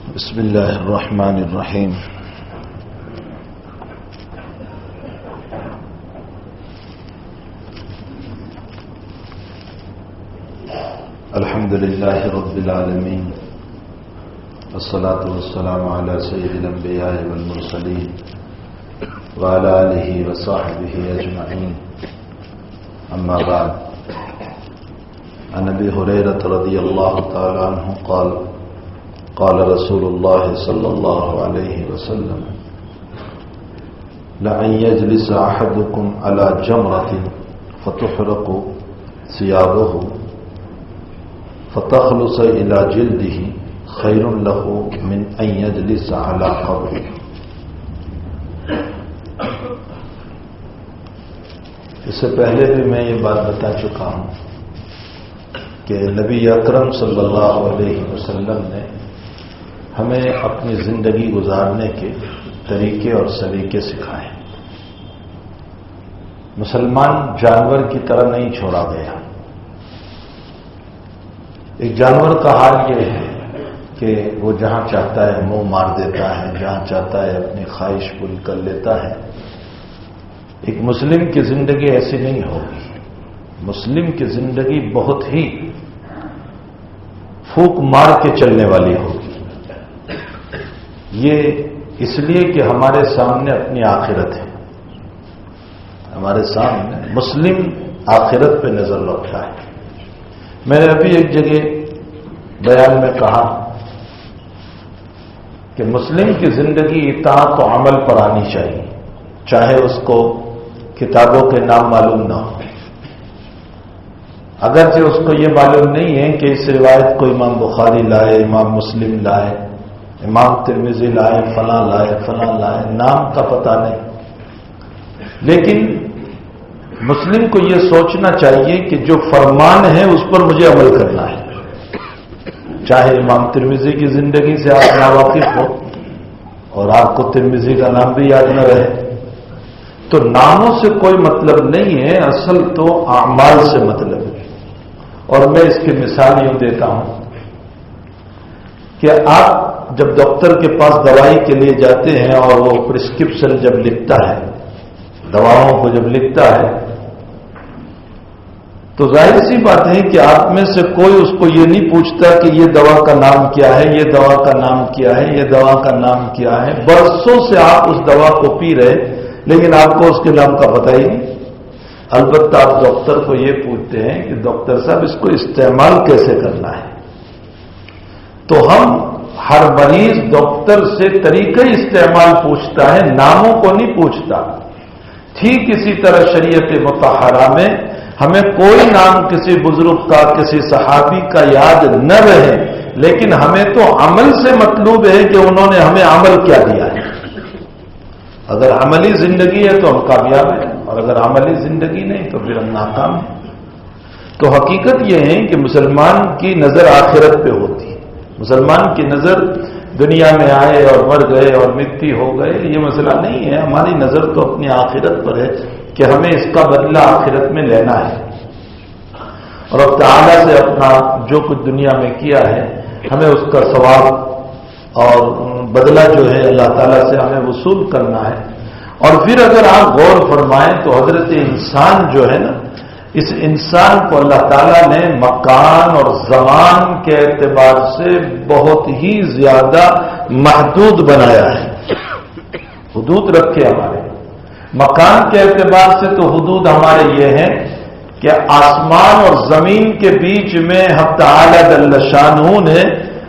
بسم اللہ الرحمن الرحیم الحمد للہ رب العالمین والصلاة والسلام علی سید الانبیاء والمرسلین وعلی آلہ وصحبہ اجمعین اما بعد عن ابی ہریرہ رضی اللہ تعالی عنہ قال قال رسول الله صلى الله عليه وسلم لأن يجلس أحدكم على جمرة فتحرق ثيابه فتخلص إلى جلده خير له من أن يجلس على قبر. اس سے پہلے بھی میں یہ بات بتا چکا ہوں کہ نبی اکرم صلی اللہ علیہ وسلم نے ہمیں اپنی زندگی گزارنے کے طریقے اور سلیقے سکھائے. مسلمان جانور کی طرح نہیں چھوڑا گیا. ایک جانور کا حال یہ ہے کہ وہ جہاں چاہتا ہے منہ مار دیتا ہے، جہاں چاہتا ہے اپنی خواہش پوری کر لیتا ہے. ایک مسلم کی زندگی ایسی نہیں ہوگی. مسلم کی زندگی بہت ہی پھونک مار کے چلنے والی ہوگی. یہ اس لیے کہ ہمارے سامنے اپنی آخرت ہے. ہمارے سامنے مسلم آخرت پہ نظر رکھتا ہے. میں نے ابھی ایک جگہ بیان میں کہا کہ مسلم کی زندگی اطاعت و عمل پر آنی چاہیے، چاہے اس کو کتابوں کے نام معلوم نہ ہو. اگرچہ اس کو یہ معلوم نہیں ہے کہ اس روایت کو امام بخاری لائے، امام مسلم لائے، امام ترمذی لائے، فلاں لائے، نام کا پتہ نہیں. لیکن مسلم کو یہ سوچنا چاہیے کہ جو فرمان ہے اس پر مجھے عمل کرنا ہے. چاہے امام ترمذی کی زندگی سے آپ ناواقف ہو اور آپ کو ترمذی کا نام بھی یاد نہ رہے، تو ناموں سے کوئی مطلب نہیں ہے، اصل تو اعمال سے مطلب ہے. اور میں اس کی مثال یوں دیتا ہوں کہ آپ جب ڈاکٹر کے پاس دوائی کے لیے جاتے ہیں اور وہ پرسکرپشن جب لکھتا ہے، دواؤں کو جب لکھتا ہے، تو ظاہر سی بات ہے کہ آپ میں سے کوئی اس کو یہ نہیں پوچھتا کہ یہ دوا کا نام کیا ہے، یہ دوا کا نام کیا ہے، یہ دوا کا نام کیا ہے. برسوں سے آپ اس دوا کو پی رہے لیکن آپ کو اس کے نام کا پتہ ہی نہیں. البتہ آپ ڈاکٹر کو یہ پوچھتے ہیں کہ ڈاکٹر صاحب اس کو استعمال کیسے کرنا ہے. تو ہم ہر مریض ڈاکٹر سے طریقہ استعمال پوچھتا ہے، ناموں کو نہیں پوچھتا. ٹھیک اسی طرح شریعت مطہرہ میں ہمیں کوئی نام کسی بزرگ کا، کسی صحابی کا یاد نہ رہے، لیکن ہمیں تو عمل سے مطلوب ہے کہ انہوں نے ہمیں عمل کیا دیا ہے. اگر عملی زندگی ہے تو ہم کامیاب ہیں، اور اگر عملی زندگی نہیں تو پھر ہم ناکام ہیں. تو حقیقت یہ ہے کہ مسلمان کی نظر آخرت پہ ہوتی ہے. مسلمان کی نظر دنیا میں آئے اور مر گئے اور مٹی ہو گئے یہ مسئلہ نہیں ہے. ہماری نظر تو اپنی آخرت پر ہے کہ ہمیں اس کا بدلہ آخرت میں لینا ہے، اور اب تعالیٰ سے اپنا جو کچھ دنیا میں کیا ہے ہمیں اس کا ثواب اور بدلہ جو ہے اللہ تعالیٰ سے ہمیں وصول کرنا ہے. اور پھر اگر آپ غور فرمائیں تو حضرت انسان جو ہے نا، اس انسان کو اللہ تعالیٰ نے مکان اور زمان کے اعتبار سے بہت ہی زیادہ محدود بنایا ہے. حدود رکھے ہمارے. مکان کے اعتبار سے تو حدود ہمارے یہ ہیں کہ آسمان اور زمین کے بیچ میں حق تعالیٰ جل شانہ نے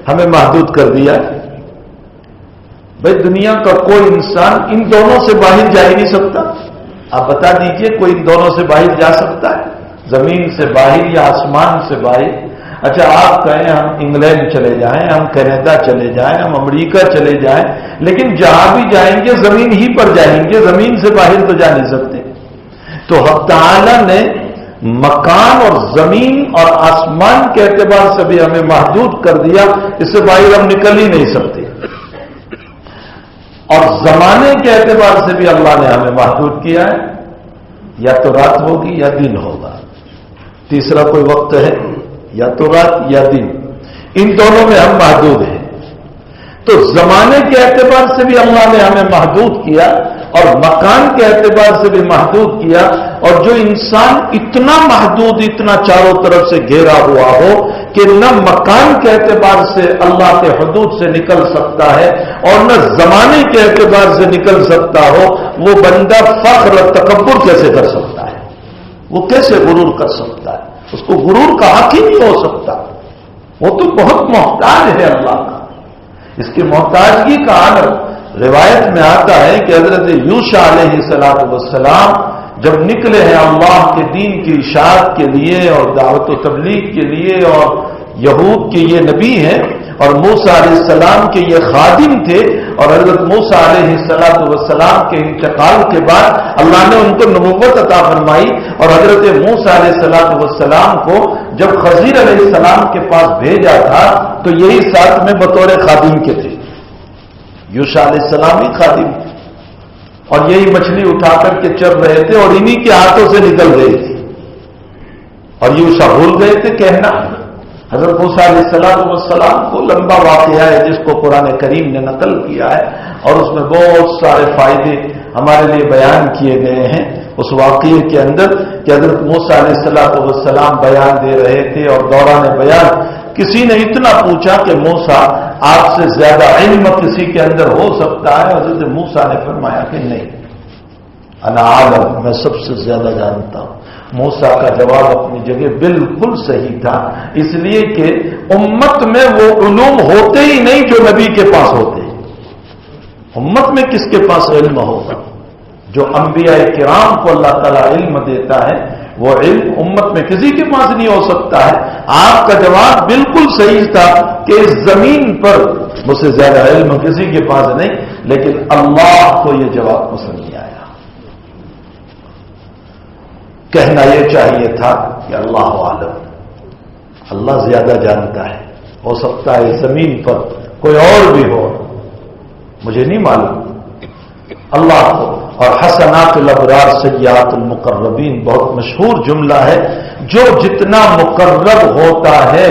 ہمیں محدود کر دیا. بھائی دنیا کا کوئی انسان ان دونوں سے باہر جا ہی نہیں سکتا. آپ بتا دیجئے کوئی ان دونوں سے باہر جا سکتا ہے؟ زمین سے باہر یا آسمان سے باہر؟ اچھا آپ کہیں ہم انگلینڈ چلے جائیں، ہم کینیڈا چلے جائیں، ہم امریکہ چلے جائیں، لیکن جہاں بھی جائیں گے زمین ہی پر جائیں گے، زمین سے باہر تو جا نہیں سکتے. تو حق تعالیٰ نے مکان اور زمین اور آسمان کے اعتبار سے بھی ہمیں محدود کر دیا. اس سے باہر ہم نکل ہی نہیں سکتے. اور زمانے کے اعتبار سے بھی اللہ نے ہمیں محدود کیا ہے. یا تو رات ہوگی یا دن ہوگا. تیسرا کوئی وقت ہے یا تو رات یا دن، ان دونوں میں ہم محدود ہیں. تو زمانے کے اعتبار سے بھی اللہ نے ہمیں محدود کیا اور مکان کے اعتبار سے بھی محدود کیا، اور جو انسان اتنا محدود، اتنا چاروں طرف سے گھیرا ہوا ہو کہ نہ مکان کے اعتبار سے اللہ کے حدود سے نکل سکتا ہے اور نہ زمانے کے اعتبار سے نکل سکتا ہو، وہ بندہ فخر اور تکبر کیسے کر سکتا ہے؟ وہ کیسے غرور کر سکتا ہے؟ اس کو غرور کا حق ہی نہیں ہو سکتا. وہ تو بہت محتاج ہے اللہ کا. اس کی محتاجگی کا عالم روایت میں آتا ہے کہ حضرت یوشع علیہ السلام جب نکلے ہیں اللہ کے دین کی اشاعت کے لیے اور دعوت و تبلیغ کے لیے، اور یہود کے یہ نبی ہیں اور موسیٰ علیہ السلام کے یہ خادم تھے، اور حضرت موسیٰ علیہ السلام کے انتقال کے بعد اللہ نے ان کو نبوت عطا فرمائی، اور حضرت موسیٰ علیہ السلام کو جب خضر علیہ السلام کے پاس بھیجا تھا تو یہی ساتھ میں بطور خادم کے تھے. یوشع علیہ السلام ہی خادم تھے اور یہی مچھلی اٹھا کر کے چر رہے تھے اور انہی کے ہاتھوں سے نکل گئی تھی، اور یوشع بھول گئے تھے کہنا. حضرت موسیٰ علیہ السلام کو لمبا واقعہ ہے جس کو قرآن کریم نے نقل کیا ہے، اور اس میں بہت سارے فائدے ہمارے لیے بیان کیے گئے ہیں اس واقعے کے اندر کہ حضرت موسیٰ علیہ السلام بیان دے رہے تھے، اور دوران بیان کسی نے اتنا پوچھا کہ موسیٰ آپ سے زیادہ علم کسی کے اندر ہو سکتا ہے؟ حضرت موسیٰ نے فرمایا کہ نہیں، انا عالم، میں سب سے زیادہ جانتا ہوں. موسیٰ کا جواب اپنی جگہ بالکل صحیح تھا، اس لیے کہ امت میں وہ علوم ہوتے ہی نہیں جو نبی کے پاس ہوتے ہیں. امت میں کس کے پاس علم ہوگا؟ جو انبیاء کرام کو اللہ تعالیٰ علم دیتا ہے وہ علم امت میں کسی کے پاس نہیں ہو سکتا ہے. آپ کا جواب بالکل صحیح تھا کہ اس زمین پر مجھ سے زیادہ علم کسی کے پاس نہیں، لیکن اللہ کو یہ جواب پسند نہیں آیا. کہنا یہ چاہیے تھا کہ اللہ عالم، اللہ زیادہ جانتا ہے، ہو سکتا ہے اس زمین پر کوئی اور بھی ہو، مجھے نہیں معلوم، اللہ کو. اور حسنات الابرار سیئات المقربین بہت مشہور جملہ ہے. جو جتنا مقرب ہوتا ہے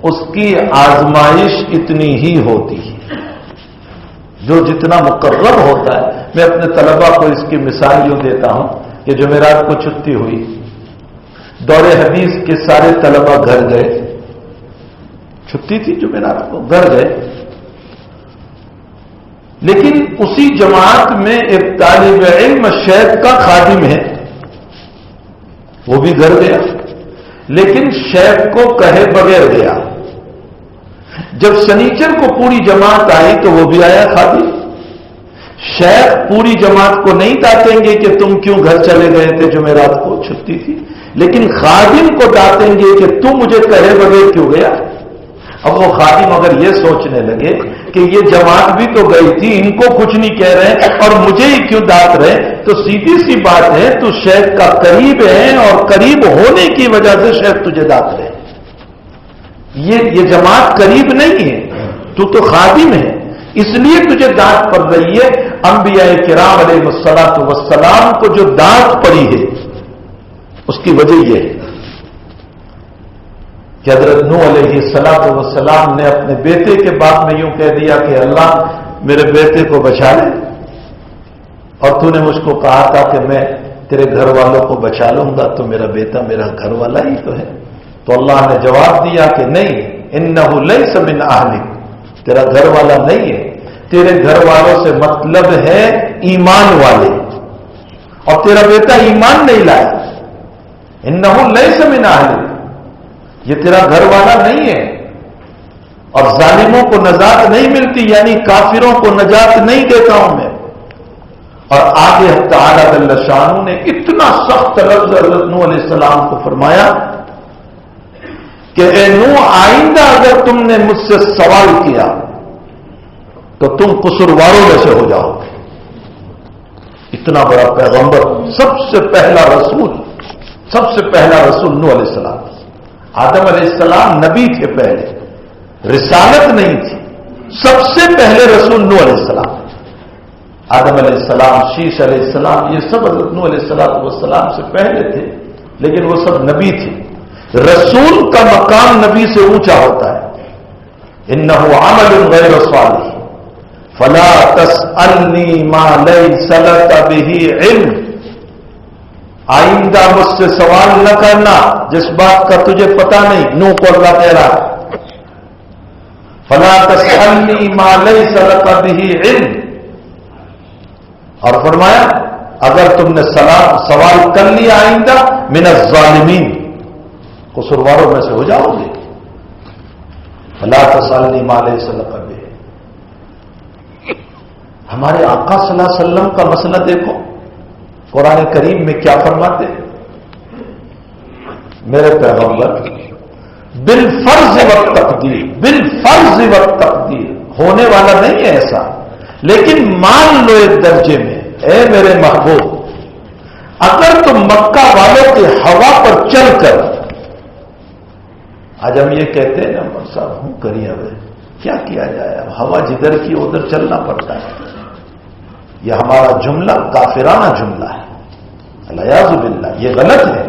اس کی آزمائش اتنی ہی ہوتی ہے. جو جتنا مقرب ہوتا ہے، میں اپنے طلبہ کو اس کی مثال یوں دیتا ہوں کہ جمعرات کو چھٹی ہوئی، دور حدیث کے سارے طلبہ گھر گئے، چھٹی تھی جمعرات کو، گھر گئے، لیکن اسی جماعت میں ایک طالب علم شیخ کا خادم ہے، وہ بھی گھر گیا، لیکن شیخ کو کہے بغیر گیا. جب شنیچر کو پوری جماعت آئی تو وہ بھی آیا خادم. شیخ پوری جماعت کو نہیں ڈانٹیں گے کہ تم کیوں گھر چلے گئے تھے جمعرات کو، چھٹی تھی، لیکن خادم کو ڈانٹیں گے کہ تم مجھے کہے بغیر کیوں گیا. اب وہ خادم اگر یہ سوچنے لگے کہ یہ جماعت بھی تو گئی تھی، ان کو کچھ نہیں کہہ رہے اور مجھے ہی کیوں ڈانٹ رہے، تو سیدھی سی بات ہے تو شیخ کا قریب ہے اور قریب ہونے کی وجہ سے شیخ تجھے ڈانٹ رہے. یہ جماعت قریب نہیں ہے، تو خادم ہے، اس لیے تجھے ڈانٹ پڑ رہی ہے. انبیاء کرام علیہ السلام کو جو ڈانٹ پڑی ہے اس کی وجہ یہ ہے کہ حضرت نوح علیہ السلام نے اپنے بیٹے کے بعد میں یوں کہہ دیا کہ اللہ میرے بیٹے کو بچا لے، اور تو نے مجھ کو کہا تھا کہ میں تیرے گھر والوں کو بچا لوں گا، تو میرا بیٹا میرا گھر والا ہی تو ہے. تو اللہ نے جواب دیا کہ نہیں، انہ لیس من اہلک، تیرا گھر والا نہیں ہے، تیرے گھر والوں سے مطلب ہے ایمان والے، اور تیرا بیٹا ایمان نہیں لایا. انہ لیس من اہلک، یہ تیرا گھر والا نہیں ہے، اور ظالموں کو نجات نہیں ملتی، یعنی کافروں کو نجات نہیں دیتا ہوں میں. اور آگے تعالیٰ جل شانہ نے اتنا سخت لفظ حضرت نوح علیہ السلام کو فرمایا کہ اے نوح، آئندہ اگر تم نے مجھ سے سوال کیا تو تم قصورواروں میں سے ہو جاؤ گے. اتنا بڑا پیغمبر، سب سے پہلا رسول نوح علیہ السلام. آدم علیہ السلام نبی تھے پہلے، رسالت نہیں تھی، سب سے پہلے رسول نوح علیہ السلام. آدم علیہ السلام، شیش علیہ السلام، یہ سب حضرت نوح علیہ السلام سے پہلے تھے، لیکن وہ سب نبی تھے. رسول کا مقام نبی سے اونچا ہوتا ہے. انہ عمل غیر صالح، فلا تسألنی ما لیس لک بہ علم، آئندہ مجھ سے سوال نہ کرنا جس بات کا تجھے پتا نہیں۔ نوح کو اللہ کہہ رہا ہے فلا تسألنی ما لیس لک بہ علم، اور فرمایا اگر تم نے سوال کر لیا آئندہ من الظالمین، قصورواروں میں سے ہو جاؤ گے۔ فلا تسألنی ما لیس لک بہ، ہمارے آقا صلی اللہ علیہ وسلم کا مسئلہ دیکھو، قرآن کریم میں کیا فرماتے ہیں؟ میرے پیغمبر بالفرض والتقدیر، بالفرض والتقدیر، ہونے والا نہیں ہے ایسا، لیکن مان لو ایک درجے میں، اے میرے محبوب اگر تم مکہ والوں کے ہوا پر چل کر، آج ہم یہ کہتے ہیں نا صاحب ہوں کریے، اب کیا کیا جائے، اب ہوا جدھر کی ادھر چلنا پڑتا ہے، یہ ہمارا جملہ کافرانہ جملہ ہے، الیاذ باللہ، یہ غلط ہے۔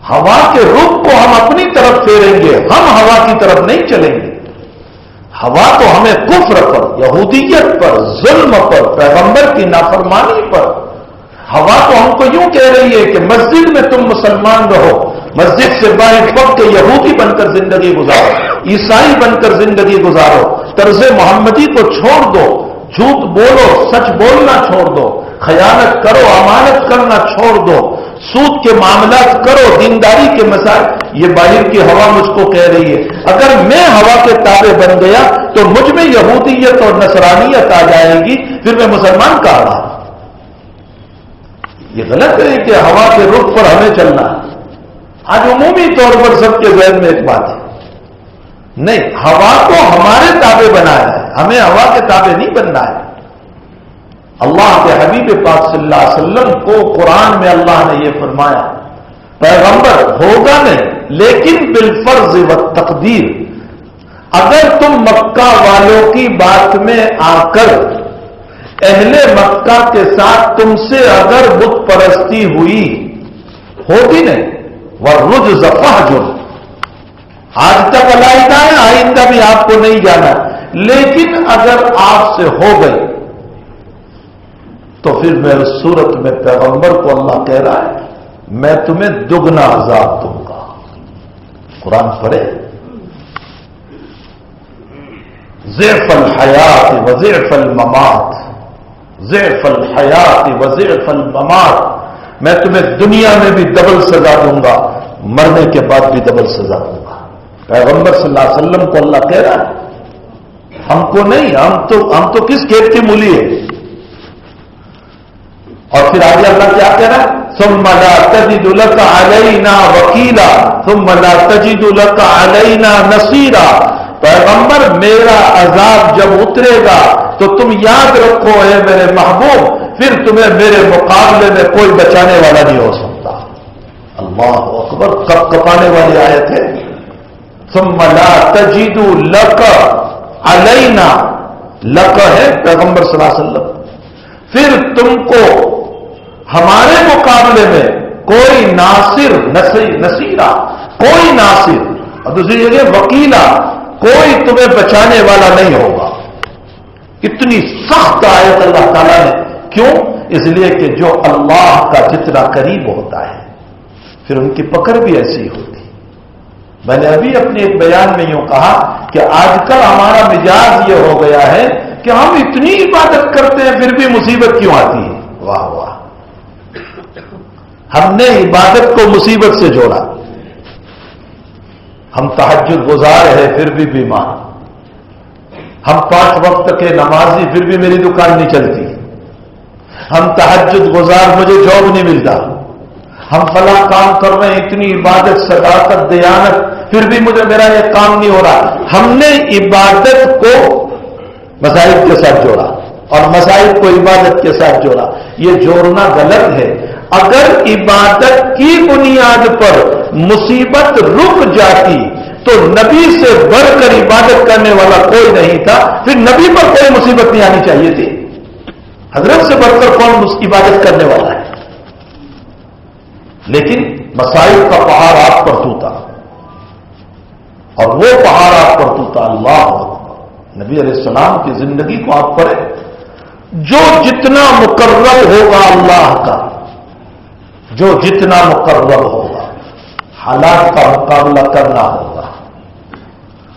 ہوا کے رخ کو ہم اپنی طرف پھیریں گے، ہم ہوا کی طرف نہیں چلیں گے۔ ہوا تو ہمیں کفر پر، یہودیت پر، ظلم پر، پیغمبر کی نافرمانی پر، ہوا تو ہم کو یوں کہہ رہی ہے کہ مسجد میں تم مسلمان رہو، مسجد سے باہر پک کے یہودی بن کر زندگی گزارو، عیسائی بن کر زندگی گزارو، طرز محمدی کو چھوڑ دو، جھوٹ بولو، سچ بولنا چھوڑ دو، خیانت کرو، امانت کرنا چھوڑ دو، سود کے معاملات کرو، دینداری کے مسائل، یہ باہر کی ہوا مجھ کو کہہ رہی ہے۔ اگر میں ہوا کے تابع بن گیا تو مجھ میں یہودیت اور نصرانیت آ جائے گی، پھر میں مسلمان کہاں رہا؟ یہ غلط ہے کہ ہوا کے رخ پر ہمیں چلنا ہے۔ آج عمومی طور پر سب کے ذہن میں ایک بات ہے، نہیں، ہوا کو ہمارے تابع بنایا ہے، ہمیں ہوا کے تابع نہیں بننا ہے۔ اللہ کے حبیب پاک صلی اللہ علیہ وسلم کو قرآن میں اللہ نے یہ فرمایا، پیغمبر ہوگا نہیں لیکن بالفرض والتقدیر، اگر تم مکہ والوں کی بات میں آ کر اہل مکہ کے ساتھ تم سے اگر بت پرستی ہوئی، ہوگی نہیں، والرجز فاہجر، آج تک علیحدہ ہے، آئندہ بھی آپ کو نہیں جانا، لیکن اگر آپ سے ہو گئی تو پھر میں اس صورت میں پیغمبر کو اللہ کہہ رہا ہے میں تمہیں دگنا عذاب دوں گا۔ قرآن پڑھے، ضعف الحیات وضعف الممات، ضعف الحیات وضعف الممات، میں تمہیں دنیا میں بھی ڈبل سزا دوں گا، مرنے کے بعد بھی ڈبل سزا دوں گا۔ پیغمبر صلی اللہ علیہ وسلم کو اللہ کہہ رہا ہے، ہم کو نہیں، ہم تو کس کھیت کی مولی ہے۔ اور پھر آگے اللہ کیا کہہ رہا ہے؟ ثم لا تجد لك علينا وکیلا ثم لا تجد لك علينا نصيرا، پیغمبر میرا عذاب جب اترے گا تو تم یاد رکھو اے میرے محبوب، پھر تمہیں میرے مقابلے میں کوئی بچانے والا نہیں ہو سکتا۔ اللہ اکبر، کب کپانے والی آیت ہے۔ ثم لا تجد لك علينا، لک ہے پیغمبر صلی اللہ علیہ وسلم، پھر تم کو ہمارے مقابلے میں کوئی ناصر، نصیرہ، کوئی ناصر، اور دوسری جگہ وکیلا، کوئی تمہیں بچانے والا نہیں ہوگا۔ اتنی سخت آیت اللہ تعالیٰ نے، کیوں؟ اس لیے کہ جو اللہ کا جتنا قریب ہوتا ہے پھر ان کی پکڑ بھی ایسی ہوتی۔ میں نے ابھی اپنے ایک بیان میں یوں کہا کہ آج کل ہمارا مزاج یہ ہو گیا ہے کہ ہم اتنی عبادت کرتے ہیں پھر بھی مصیبت کیوں آتی ہے؟ واہ واہ، ہم نے عبادت کو مصیبت سے جوڑا۔ ہم تہجد گزار ہیں پھر بھی بیمار، ہم 5 وقت کے نمازی پھر بھی میری دکان نہیں چلتی، ہم تہجد گزار مجھے جاب نہیں ملتا، ہم فلاں کام کر رہے ہیں، اتنی عبادت، صداقت، دیانت، پھر بھی مجھے میرا یہ کام نہیں ہو رہا۔ ہم نے عبادت کو مصائب کے ساتھ جوڑا اور مصائب کو عبادت کے ساتھ جوڑا، یہ جوڑنا غلط ہے۔ اگر عبادت کی بنیاد پر مصیبت رک جاتی تو نبی سے بڑھ کر عبادت کرنے والا کوئی نہیں تھا، پھر نبی پر کوئی مصیبت نہیں آنی چاہیے تھی۔ حضرت سے بڑھ کر کون عبادت کرنے والا ہے؟ لیکن مصائب کا پہاڑ آپ پر ٹوٹا، اور وہ پہاڑ آپ پر ٹوٹا، اللہ نبی علیہ السلام کی زندگی کو آپ پڑھیں. جو جتنا مقرب ہوگا اللہ کا، جو جتنا مقرب ہوگا، حالات کا مقابلہ کرنا ہوگا.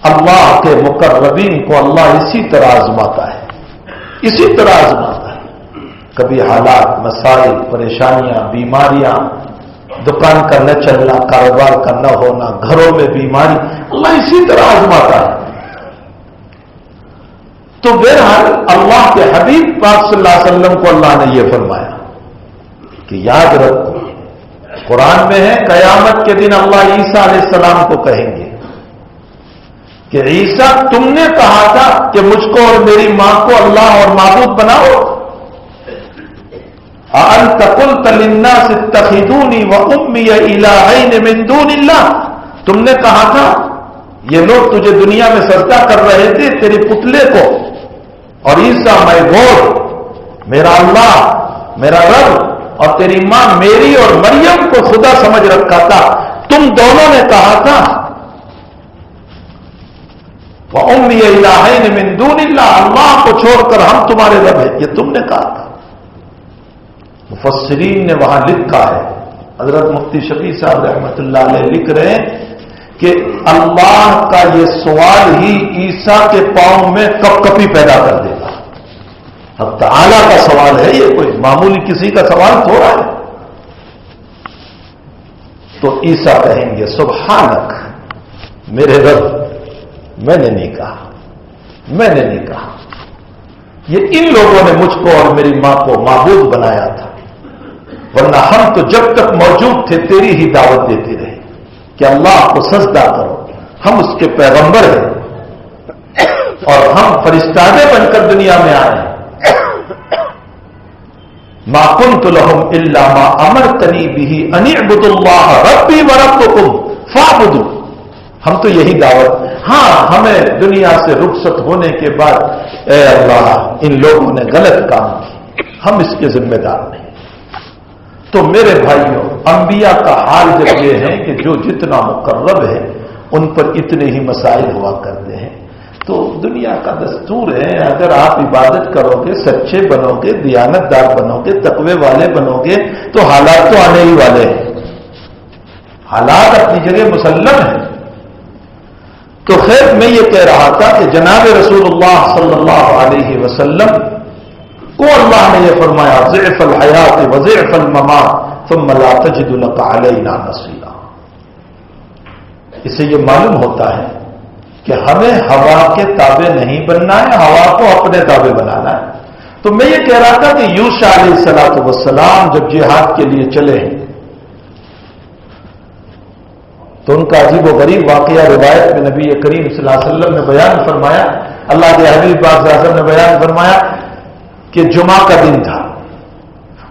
اللہ کے مقربین کو اللہ اسی طرح آزماتا ہے، اسی طرح آزماتا ہے. کبھی حالات، مسائل، پریشانیاں، بیماریاں، دکان کا نہ چلنا، کاروبار کا نہ ہونا، گھروں میں بیماری، اللہ اسی طرح آزماتا ہے. تو بہرحال اللہ کے حبیب پاک صلی اللہ علیہ وسلم کو اللہ نے یہ فرمایا کہ یاد رکھو، قرآن میں ہے قیامت کے دن اللہ عیسیٰ علیہ السلام کو کہیں گے کہ عیسیٰ تم نے کہا تھا کہ مجھ کو اور میری ماں کو اللہ اور معبود بناؤ. أَأَنْتَ قُلْتَ لِلنَّاسِ اتَّخِذُونِي وَأُمِّيَ إِلَٰهَيْنِ مِن دُونِ اللَّهِ، تم نے کہا تھا یہ لوگ تجھے دنیا میں سجدہ کر رہے تھے تیرے پتلے کو، اور عیسیٰ مائی گاڈ، میرا اللہ، میرا رب، اور تیری ماں میری اور مریم کو خدا سمجھ رکھا تھا. تم دونوں نے کہا تھا وَأُمِّيَ إِلَٰهَيْنِ مِن دُونِ اللَّهِ، اللہ کو چھوڑ کر ہم تمہارے رب ہیں، یہ تم نے کہا تھا. مفسرین نے وہاں لکھا ہے، حضرت مفتی شفیع صاحب رحمۃ اللہ علیہ لکھ رہے ہیں کہ اللہ کا یہ سوال ہی عیسیٰ کے پاؤں میں کپ کپی پیدا کر دے گا. اب تعالیٰ کا سوال ہے، یہ کوئی معمولی کسی کا سوال تھوڑا ہے. تو عیسیٰ کہیں گے سبحانک، میرے رب، میں نے نہیں کہا، میں نے نہیں کہا، یہ ان لوگوں نے مجھ کو اور میری ماں کو معبود بنایا تھا، ورنہ ہم تو جب تک موجود تھے تیری ہی دعوت دیتے رہے کہ اللہ کو سجدہ کرو. ہم اس کے پیغمبر ہیں اور ہم فرشتادے بن کر دنیا میں آئے ہیں. ما كنت لهم الا ما امرتنی به ان اعبدوا الله ربی وربکم فاعبدوا. ہم تو یہی دعوت، ہاں ہمیں دنیا سے رخصت ہونے کے بعد اے اللہ ان لوگوں نے غلط کام کی، ہم اس کے ذمہ دار نہیں. تو میرے بھائیوں، انبیاء کا حال جب یہ ہے کہ جو جتنا مقرب ہے ان پر اتنے ہی مسائل ہوا کرتے ہیں. تو دنیا کا دستور ہے، اگر آپ عبادت کرو گے، سچے بنو گے، دیانت دار بنو گے، تقوی والے بنو گے، تو حالات تو آنے ہی والے ہیں. حالات اپنی جگہ مسلم ہیں. تو خیر میں یہ کہہ رہا تھا کہ جناب رسول اللہ صلی اللہ علیہ وسلم کو اللہ نے یہ فرمایا ضعف الحیات وضعف الممات ثم لا تجد لك علینا نصیرا. اس سے یہ معلوم ہوتا ہے کہ ہمیں ہوا کے تابع نہیں بننا ہے، ہوا کو اپنے تابع بنانا ہے. تو میں یہ کہہ رہا تھا کہ یوشع علیہ الصلوۃ والسلام جب جہاد کے لیے چلے تو ان کا عجیب و غریب واقعہ روایت میں نبی کریم صلی اللہ علیہ وسلم نے بیان فرمایا، اللہ کے حبیب پاک صلی اللہ علیہ وسلم نے بیان فرمایا کہ جمعہ کا دن تھا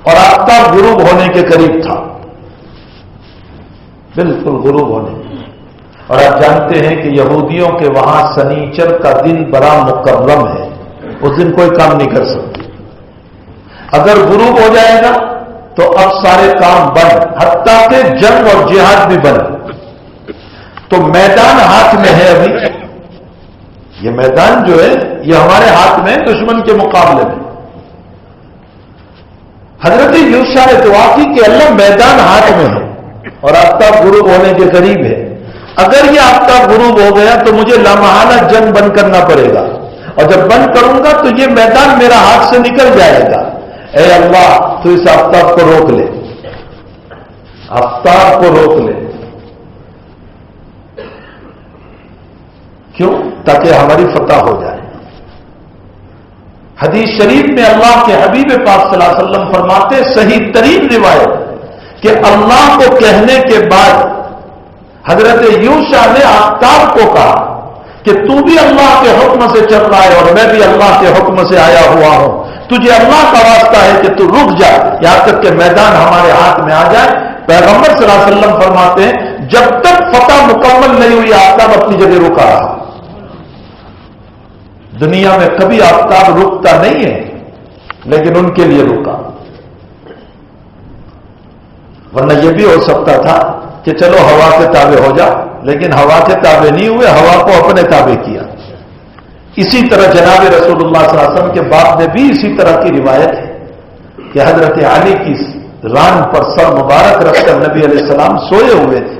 اور آفتاب غروب ہونے کے قریب تھا، بالکل غروب ہونے. اور آپ جانتے ہیں کہ یہودیوں کے وہاں سنیچر کا دن بڑا مکرم ہے، اس دن کوئی کام نہیں کر سکتے. اگر غروب ہو جائے گا تو اب سارے کام بند، حتیٰ کہ جنگ اور جہاد بھی بند. تو میدان ہاتھ میں ہے ابھی، یہ میدان جو ہے یہ ہمارے ہاتھ میں ہے دشمن کے مقابلے میں. حضرت یوشع نے دعا کی کہ اللہ میدان ہاتھ میں ہے اور آفتاب غروب ہونے کے قریب ہے، اگر یہ آفتاب غروب ہو گیا تو مجھے لامحالہ جنگ بند کرنا پڑے گا، اور جب بند کروں گا تو یہ میدان میرا ہاتھ سے نکل جائے گا. اے اللہ تو اس آفتاب کو روک لے، آفتاب کو روک لے. کیوں؟ تاکہ ہماری فتح ہو جائے. حدیث شریف میں اللہ کے حبیب پاک صلی اللہ علیہ وسلم فرماتے، صحیح ترین روایت، کہ اللہ کو کہنے کے بعد حضرت یوشع نے آفتاب کو کہا کہ تو بھی اللہ کے حکم سے چل رہا ہے اور میں بھی اللہ کے حکم سے آیا ہوا ہوں، تجھے اللہ کا واسطہ ہے کہ تو رک جا یہاں تک کہ میدان ہمارے ہاتھ میں آ جائے. پیغمبر صلی اللہ علیہ وسلم فرماتے ہیں جب تک فتح مکمل نہیں ہوئی آفتاب اپنی جگہ رکا رہا. دنیا میں کبھی آفتاب رکتا نہیں ہے، لیکن ان کے لیے رکا. ورنہ یہ بھی ہو سکتا تھا کہ چلو ہوا کے تابع ہو جا، لیکن ہوا کے تابع نہیں ہوئے، ہوا کو اپنے تابع کیا. اسی طرح جناب رسول اللہ صلی اللہ علیہ وسلم کے باپ میں بھی اسی طرح کی روایت ہے کہ حضرت علی کی ران پر سر مبارک رکھ کر نبی علیہ السلام سوئے ہوئے تھے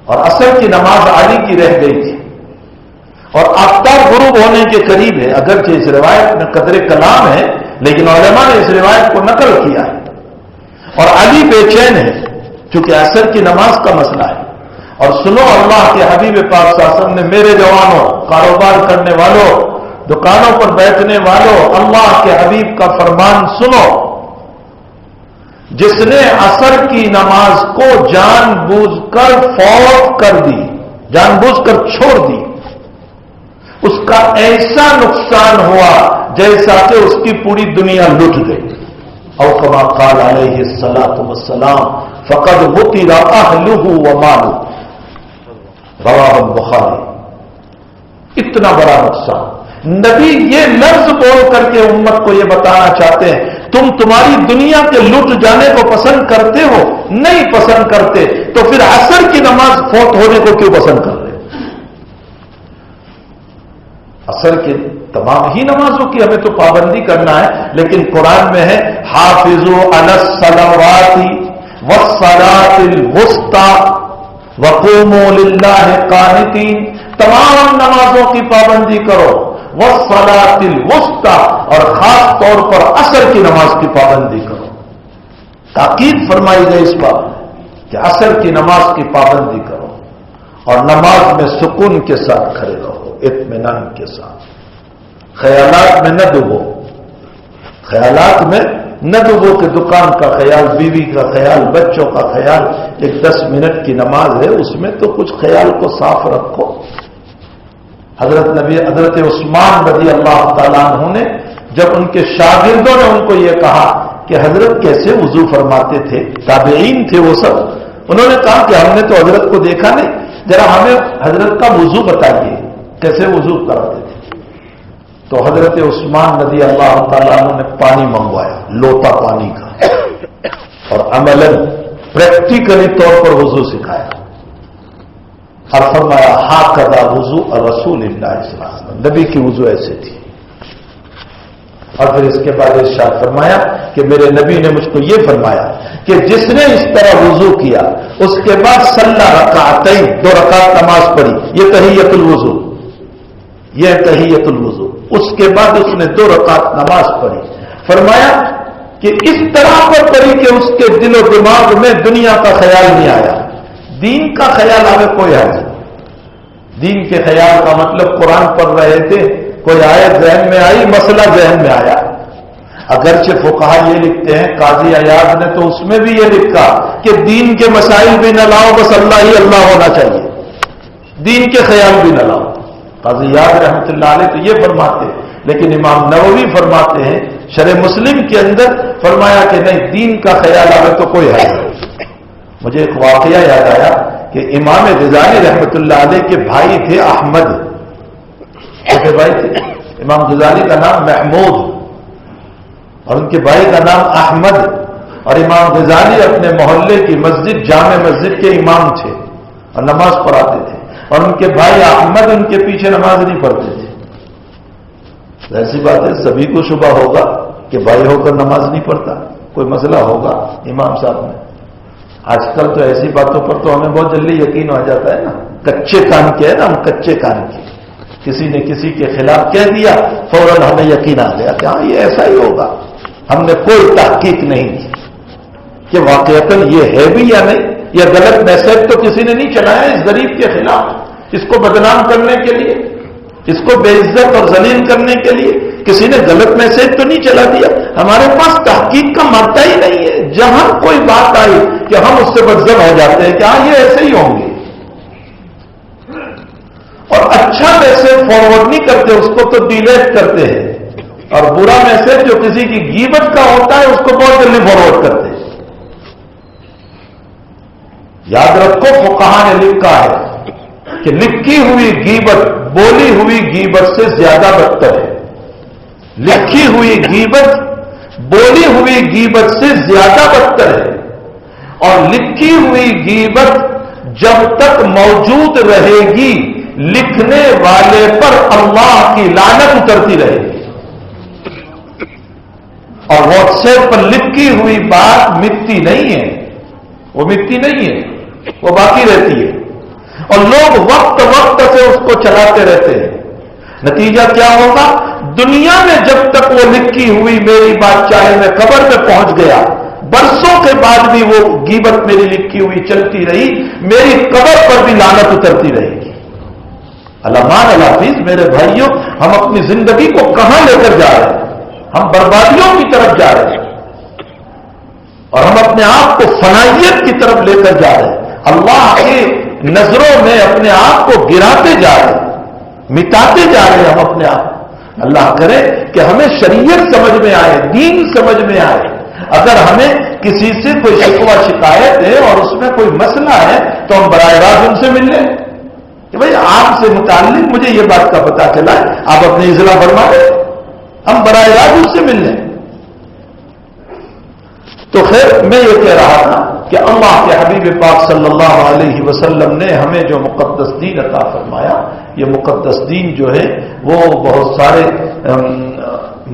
اور عصر کی نماز علی کی رہ گئی تھی اور آفتاب غروب ہونے کے قریب ہے. اگرچہ اس روایت میں قدر کلام ہے لیکن علماء نے اس روایت کو نقل کیا ہے. اور علی بے چین ہے چونکہ عصر کی نماز کا مسئلہ ہے. اور سنو اللہ کے حبیب پاک صلی اللہ علیہ وسلم نے میرے جوانوں، کاروبار کرنے والوں، دکانوں پر بیٹھنے والوں، اللہ کے حبیب کا فرمان سنو. جس نے عصر کی نماز کو جان بوجھ کر فوت کر دی، جان بوجھ کر چھوڑ دی، اس کا ایسا نقصان ہوا جیسا کہ اس کی پوری دنیا لٹ گئی. او کما قال علیہ الصلوۃ والسلام فقد غتل اہلہ ومالہ، رواہ البخاری. اتنا بڑا نقصان. نبی یہ لفظ بول کر کے امت کو یہ بتانا چاہتے ہیں تمہاری دنیا کے لٹ جانے کو پسند کرتے ہو؟ نہیں پسند کرتے تو پھر عصر کی نماز فوت ہونے کو کیوں پسند کر رہے؟ عصر کی تمام ہی نمازوں کی ہمیں تو پابندی کرنا ہے، لیکن قرآن میں ہے حافظوا علی الصلوات والصلاۃ الوسطی وقوموا للہ قانتین. تمام نمازوں کی پابندی کرو، والصلاۃ الوسطی، اور خاص طور پر عصر کی نماز کی پابندی کرو. تاکید فرمائی گئی اس بات کہ عصر کی نماز کی پابندی کرو اور نماز میں سکون کے ساتھ کھڑے رہو، اطمینان کے ساتھ. خیالات میں نہ ڈوبو، خیالات میں نہ ڈوبو کہ دکان کا خیال، بیوی کا خیال، بچوں کا خیال. ایک 10 منٹ کی نماز ہے، اس میں تو کچھ خیال کو صاف رکھو. حضرت عثمان رضی اللہ تعالیٰ عنہ نے جب ان کے شاگردوں نے ان کو یہ کہا کہ حضرت کیسے وضو فرماتے تھے، تابعین تھے وہ سب، انہوں نے کہا کہ ہم نے تو حضرت کو دیکھا نہیں، ذرا ہمیں حضرت کا وضو بتائیے کیسے وضو کرتے تھے. تو حضرت عثمان رضی اللہ تعالیٰ عنہ نے پانی منگوایا، لوٹا پانی کا، اور عملاً پریکٹیکلی طور پر وضو سکھایا اور فرمایا ہاکذا وضو الرسول اللہ صلی اللہ علیہ وسلم، نبی کی وضو ایسے تھی. اور پھر اس کے بعد ارشاد فرمایا کہ میرے نبی نے مجھ کو یہ فرمایا کہ جس نے اس طرح وضو کیا اس کے بعد صلی رکعتین، 2 رکعت نماز پڑھی، یہ تحیۃ الوضو، یہ تحیۃ الوضو. اس کے بعد اس نے 2 رکعت نماز پڑھی. فرمایا کہ اس طرح پر پڑھی کہ اس کے دل و دماغ میں دنیا کا خیال نہیں آیا. دین کا خیال ہمیں کوئی حرج نہیں. دین کے خیال کا مطلب قرآن پڑھ رہے تھے، کوئی آیت ذہن میں آئی، مسئلہ ذہن میں آیا. اگرچہ فقہا یہ لکھتے ہیں، قاضی عیاض نے تو اس میں بھی یہ لکھا کہ دین کے مسائل بھی نہ لاؤ، بس اللہ ہی اللہ ہونا چاہیے، دین کے خیال بھی نہ لاؤ. قاضی عیاض رحمۃ اللہ علیہ تو یہ فرماتے ہیں، لیکن امام نووی فرماتے ہیں شرح مسلم کے اندر فرمایا کہ نہیں، دین کا خیال آئے تو کوئی حرج نہیں. مجھے ایک واقعہ یاد آیا کہ امام غزالی رحمۃ اللہ علیہ کے بھائی تھے احمد، چھوٹے بھائی تھے. امام غزالی کا نام محمود اور ان کے بھائی کا نام احمد. اور امام غزالی اپنے محلے کی مسجد، جامع مسجد کے امام تھے اور نماز پڑھاتے تھے، اور ان کے بھائی احمد ان کے پیچھے نماز نہیں پڑھتے تھے. ایسی بات ہے، سبھی کو شبہ ہوگا کہ بھائی ہو کر نماز نہیں پڑھتا، کوئی مسئلہ ہوگا امام صاحب نے. آج کل تو ایسی باتوں پر تو ہمیں بہت جلدی یقین ہو جاتا ہے نا، کچے کان کے ہے نا، ہم کچے کان کے. کسی نے کسی کے خلاف کہہ دیا فوراً ہمیں یقین آ گیا کہ ہاں یہ ایسا ہی ہوگا. ہم نے کوئی تحقیق نہیں کی کہ واقعتاً یہ ہے بھی یا نہیں. یہ غلط میسج تو کسی نے نہیں چلایا اس غریب کے خلاف، اس کو بدنام کرنے کے لیے، اس کو بے عزت اور ذلیل کرنے کے لیے کسی نے غلط میسج تو نہیں چلا دیا. ہمارے پاس تحقیق کا مادہ ہی نہیں ہے. جہاں کوئی بات آئی کہ ہم اس سے بدزن ہو جاتے ہیں کہ ہاں یہ ایسے ہی ہوں گے، اور اچھا میسج فارورڈ نہیں کرتے، اس کو تو ڈیلیٹ کرتے ہیں، اور برا میسج جو کسی کی غیبت کا ہوتا ہے اس کو بہت جلدی فارورڈ کرتے ہیں. یاد رکھو فقہا نے لکھا ہے کہ لکھی ہوئی غیبت بولی ہوئی غیبت سے زیادہ بدتر ہے. لکھی ہوئی غیبت بولی ہوئی غیبت سے زیادہ بدتر ہے. اور لکھی ہوئی غیبت جب تک موجود رہے گی لکھنے والے پر اللہ کی لعنت اترتی رہے گی، اور واٹس ایپ پر لکھی ہوئی بات مٹتی نہیں ہے، وہ مٹتی نہیں ہے، وہ باقی رہتی ہے، اور لوگ وقت وقت سے اس کو چلاتے رہتے ہیں۔ نتیجہ کیا ہوگا؟ دنیا میں جب تک وہ لکھی ہوئی میری بات چاہے میں قبر پہ پہنچ گیا، برسوں کے بعد بھی وہ غیبت میری لکھی ہوئی چلتی رہی، میری قبر پر بھی لعنت اترتی رہے گی۔ علمان الحافظ، میرے بھائیوں، ہم اپنی زندگی کو کہاں لے کر جا رہے ہیں؟ ہم بربادیوں کی طرف جا رہے ہیں، اور ہم اپنے آپ کو فنائیت کی طرف لے کر جا رہے ہیں۔ اللہ کی نظروں میں اپنے آپ کو گراتے جا رہے ہیں، مٹاتے جا رہے ہیں ہم اپنے آپ۔ اللہ کرے کہ ہمیں شریعت سمجھ میں آئے، دین سمجھ میں آئے۔ اگر ہمیں کسی سے کوئی شکوہ شکایت ہے اور اس میں کوئی مسئلہ ہے تو ہم براہ راست ان سے مل لیں کہ بھائی آپ سے متعلق مجھے یہ بات کا پتہ چلا ہے، آپ اپنی اصلاح فرما دیں، ہم براہ راست ان سے مل لیں۔ تو خیر، میں یہ کہہ رہا تھا کہ اللہ کے حبیب پاک صلی اللہ علیہ وسلم نے ہمیں جو مقدس دین عطا فرمایا، یہ مقدس دین جو ہے وہ بہت سارے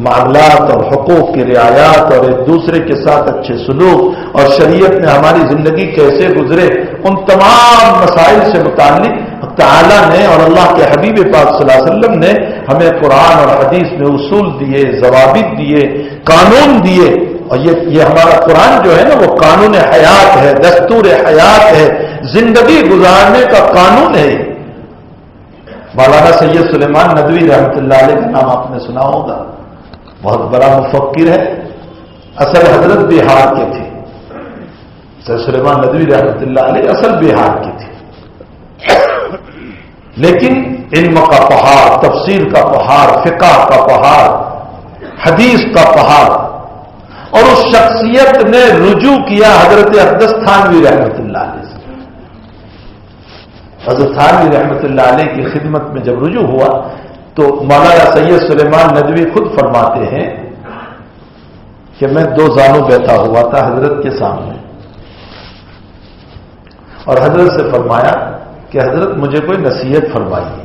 معاملات اور حقوق کی رعایات اور ایک دوسرے کے ساتھ اچھے سلوک اور شریعت میں ہماری زندگی کیسے گزرے، ان تمام مسائل سے متعلق تعالیٰ نے اور اللہ کے حبیب پاک صلی اللہ علیہ وسلم نے ہمیں قرآن اور حدیث میں اصول دیے، ضوابط دیے، قانون دیے۔ اور یہ ہمارا قرآن جو ہے نا، وہ قانون حیات ہے، دستور حیات ہے، زندگی گزارنے کا قانون ہے۔ مولانا سید سلیمان ندوی رحمۃ اللہ علیہ کا نام آپ نے سنا ہوگا، بہت بڑا مفکر ہے، اصل حضرت بہار کے تھے۔ سید سلیمان ندوی رحمۃ اللہ علیہ اصل بہار کے تھے، لیکن علم کا پہاڑ، تفسیر کا پہاڑ، فقہ کا پہاڑ، حدیث کا پہاڑ، اور اس شخصیت نے رجوع کیا حضرت اقدس تھانوی رحمۃ اللہ علیہ سے۔ حضرت تھانوی رحمۃ اللہ علیہ کی خدمت میں جب رجوع ہوا تو مولانا سید سلیمان ندوی خود فرماتے ہیں کہ میں 2 زانوں بیٹھا ہوا تھا حضرت کے سامنے، اور حضرت سے فرمایا کہ حضرت مجھے کوئی نصیحت فرمائیے۔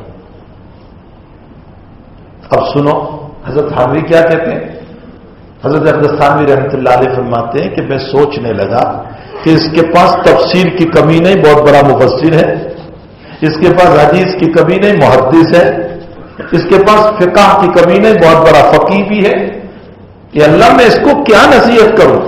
اب سنو حضرت تھانوی کیا کہتے ہیں۔ حضرت اقدس تھانوی رحمۃ اللہ علیہ فرماتے ہیں کہ میں سوچنے لگا کہ اس کے پاس تفسیر کی کمی نہیں، بہت بڑا مفسر ہے، اس کے پاس حدیث کی کمی نہیں، محدث ہے، اس کے پاس فقہ کی کمی نہیں، بہت بڑا فقیہ بھی ہے، کہ اللہ میں اس کو کیا نصیحت کروں۔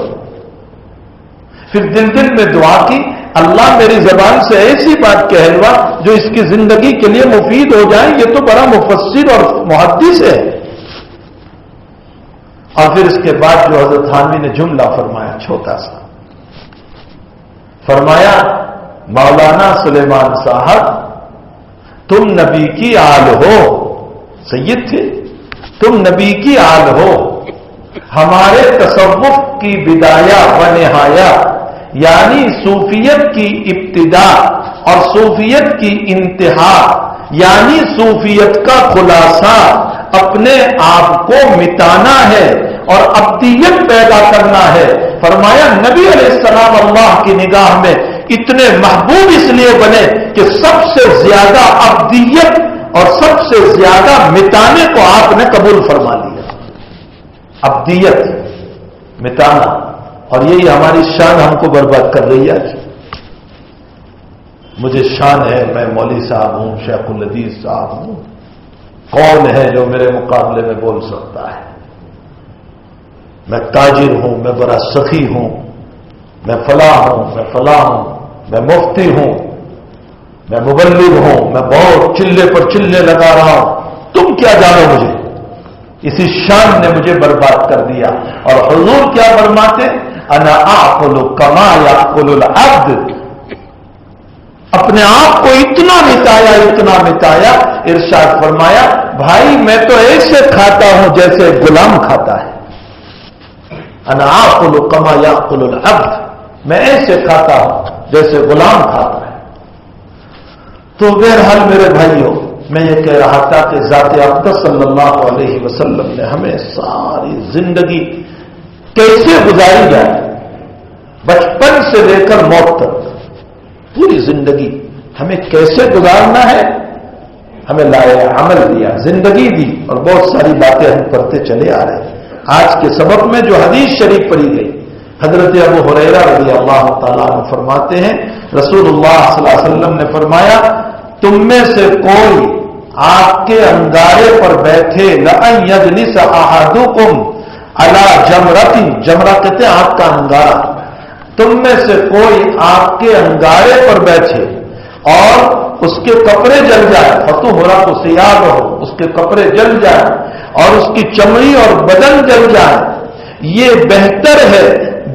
پھر دل میں دعا کی، اللہ میری زبان سے ایسی بات کہلوا جو اس کی زندگی کے لیے مفید ہو جائے، یہ تو بڑا مفسر اور محدث ہے۔ اور پھر اس کے بعد جو حضرت تھانوی نے جملہ فرمایا چھوٹا سا، فرمایا مولانا سلیمان صاحب تم نبی کی آل ہو، سید تھے، تم نبی کی آل ہو، ہمارے تصوف کی بدایہ و نہایہ یعنی صوفیت کی ابتدا اور صوفیت کی انتہا یعنی صوفیت کا خلاصہ اپنے آپ کو مٹانا ہے اور ابدیت پیدا کرنا ہے۔ فرمایا نبی علیہ السلام اللہ کی نگاہ میں اتنے محبوب اس لیے بنے کہ سب سے زیادہ ابدیت اور سب سے زیادہ مٹانے کو آپ نے قبول فرما لیا۔ ابدیت، مٹانا، اور یہی ہماری شان ہم کو برباد کر رہی ہے۔ مجھے شان ہے، میں مولوی صاحب ہوں، شیخ الحدیث صاحب ہوں، کون ہے جو میرے مقابلے میں بول سکتا ہے؟ میں تاجر ہوں، میں بڑا سخی ہوں، میں فلاں ہوں، میں فلاں ہوں، میں مفتی ہوں، میں مبلغ ہوں، میں بہت چلے پر چلے لگا رہا ہوں، تم کیا جانو مجھے؟ اسی شان نے مجھے برباد کر دیا۔ اور حضور کیا فرماتے؟ انا اعقل کما یعقل العبد، اپنے آپ کو اتنا مٹایا، ارشاد فرمایا بھائی میں تو ایسے کھاتا ہوں جیسے غلام کھاتا ہے۔ انا آکل کما یاکل العبد، میں ایسے کھاتا ہوں جیسے غلام کھاتا ہے۔ تو بہرحال میرے بھائیوں، میں یہ کہہ رہا تھا کہ ذات اقدس صلی اللہ علیہ وسلم نے ہمیں ساری زندگی کیسے گزاری جائے، بچپن سے لے کر موت تک پوری زندگی ہمیں کیسے گزارنا ہے، ہمیں لائے عمل دیا، زندگی دی، اور بہت ساری باتیں ہم کرتے چلے آ رہے ہیں۔ آج کے سبق میں جو حدیث شریف پڑھی گئی، حضرت ابو ہریرہ رضی اللہ تعالیٰ عنہ فرماتے ہیں رسول اللہ صلی اللہ علیہ وسلم نے فرمایا تم میں سے کوئی آگ کے انگارے پر بیٹھے لَأَن يَجْلِسَ أَحَدُكُمْ عَلَى جَمْرَةٍ، جمرہ کہتے ہیں آگ کا انگارہ، تم میں سے کوئی آگ کے انگارے پر بیٹھے اور اس کے کپڑے جل جائے، فَطُهِرَ ثِيَابُهُ، اس کے کپڑے جل جائے اور اس کی چمڑی اور بدن جل جائے، یہ بہتر ہے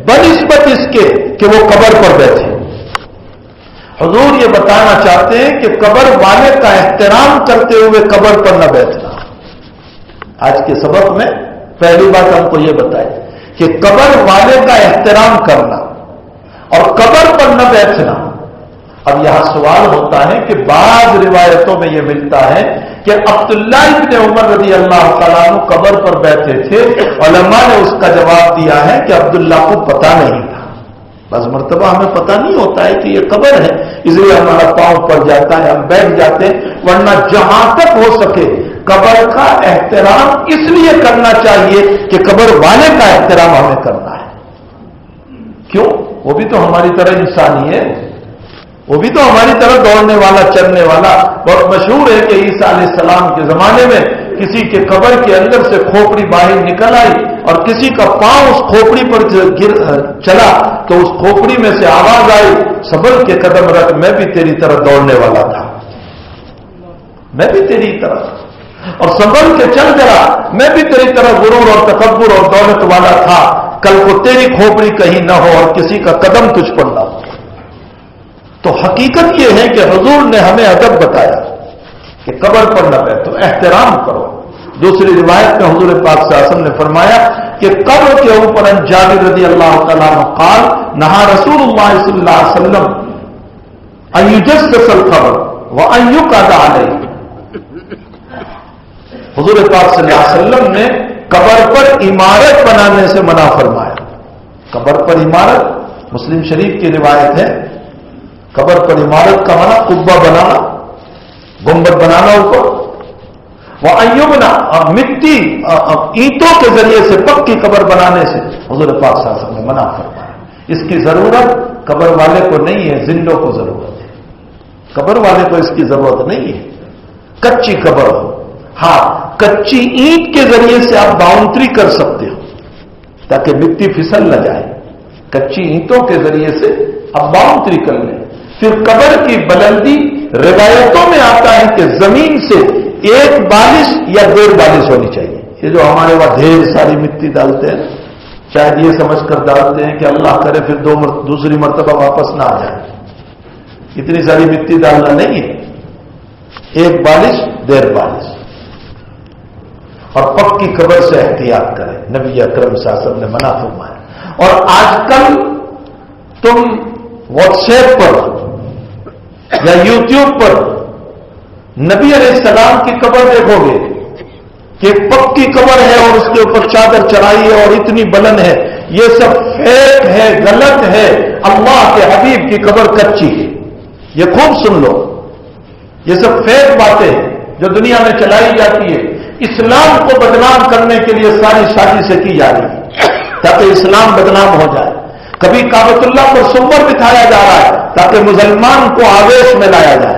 بنسبت اس کے کہ وہ قبر پر بیٹھے۔ حضور یہ بتانا چاہتے ہیں کہ قبر والے کا احترام کرتے ہوئے قبر پر نہ بیٹھنا۔ آج کے سبق میں پہلی بات ہم کو یہ بتائی کہ قبر والے کا احترام کرنا اور قبر پر نہ بیٹھنا۔ اب یہاں سوال ہوتا ہے کہ بعض روایتوں میں یہ ملتا ہے کہ عبداللہ ابن عمر رضی اللہ تعالیٰ عنہ قبر پر بیٹھے تھے، علماء نے اس کا جواب دیا ہے کہ عبداللہ کو پتہ نہیں تھا۔ بس مرتبہ ہمیں پتہ نہیں ہوتا ہے کہ یہ قبر ہے، اس لیے ہمارا پاؤں پڑ جاتا ہے، ہم بیٹھ جاتے ہیں، ورنہ جہاں تک ہو سکے قبر کا احترام اس لیے کرنا چاہیے کہ قبر والے کا احترام ہمیں کرنا ہے۔ کیوں؟ وہ بھی تو ہماری طرح انسانی ہے، وہ بھی تو ہماری طرح دوڑنے والا، چلنے والا۔ بہت مشہور ہے کہ عیسیٰ علیہ السلام کے زمانے میں کسی کے قبر کے اندر سے کھوپڑی باہر نکل آئی اور کسی کا پاؤں اس کھوپڑی پر چلا تو اس کھوپڑی میں سے آواز آئی صبر کے قدم رکھ، میں بھی تیری طرح دوڑنے والا تھا، میں بھی تیری طرح، اور صبر کے چل کرا، میں بھی تیری طرح غرور اور تکبر اور دولت والا تھا، کل کو تیری کھوپڑی کہیں نہ ہو اور کسی کا قدم تجھ پر نہ ہو۔ تو حقیقت یہ ہے کہ حضور نے ہمیں ادب بتایا کہ قبر پر نہ بیٹھو، احترام کرو۔ دوسری روایت میں حضور پاک صلی اللہ علیہ وسلم نے فرمایا کہ قبر کے اوپر ان جابر رضی اللہ تعالیٰ عنہ قال نہا رسول اللہ صلی اللہ علیہ وسلم ان یجسس القبر وان یقعد علیہ، حضور پاک صلی اللہ علیہ وسلم نے قبر پر عمارت بنانے سے منع فرمایا۔ قبر پر عمارت مسلم شریف کی روایت ہے، قبر پر عمارت کا منع قبہ بنانا، گنبد بنانا اوپر، وہ ایوبنا مٹی اینٹوں کے ذریعے سے پکی قبر بنانے سے حضور پاک صلی اللہ علیہ وسلم نے منع فرمایا۔ اس کی ضرورت قبر والے کو نہیں ہے، زندوں کو ضرورت ہے، قبر والے کو اس کی ضرورت نہیں ہے۔ کچی قبر ہو، ہاں کچی اینٹ کے ذریعے سے آپ باؤنڈری کر سکتے ہو تاکہ مٹی پھسل نہ جائے، کچی اینٹوں کے ذریعے سے آپ باؤنڈری کر لیں۔ پھر قبر کی بلندی روایتوں میں آتا ہے کہ زمین سے 1 بالش یا 1.5 بالش ہونی چاہیے۔ یہ جو ہمارے وہاں ڈھیر ساری مٹی ڈالتے ہیں، شاید یہ سمجھ کر ڈالتے ہیں کہ اللہ کرے پھر دوسری مرتبہ واپس نہ آ جائے، اتنی ساری مٹی ڈالنا نہیں ہے، 1 بالش 1.5 بالش، اور پکی قبر سے احتیاط کریں، نبی اکرم صلی اللہ علیہ وسلم نے منع فرمایا۔ اور آج کل تم واٹس ایپ پر یا یوٹیوب پر نبی علیہ السلام کی قبر دیکھو گے کہ پکی قبر ہے اور اس کے اوپر چادر چڑھائی ہے اور اتنی بلند ہے، یہ سب فیک ہے، غلط ہے۔ اللہ کے حبیب کی قبر کچی ہے، یہ خوب سن لو، یہ سب فیک باتیں ہیں جو دنیا میں چلائی جاتی ہے، اسلام کو بدنام کرنے کے لیے ساری سازشیں کی جا رہی ہے تاکہ اسلام بدنام ہو جائے۔ کبھی کعبۃ اللہ پر سنبر بٹھایا جا رہا ہے تاکہ مسلمان کو آویش میں لایا جائے،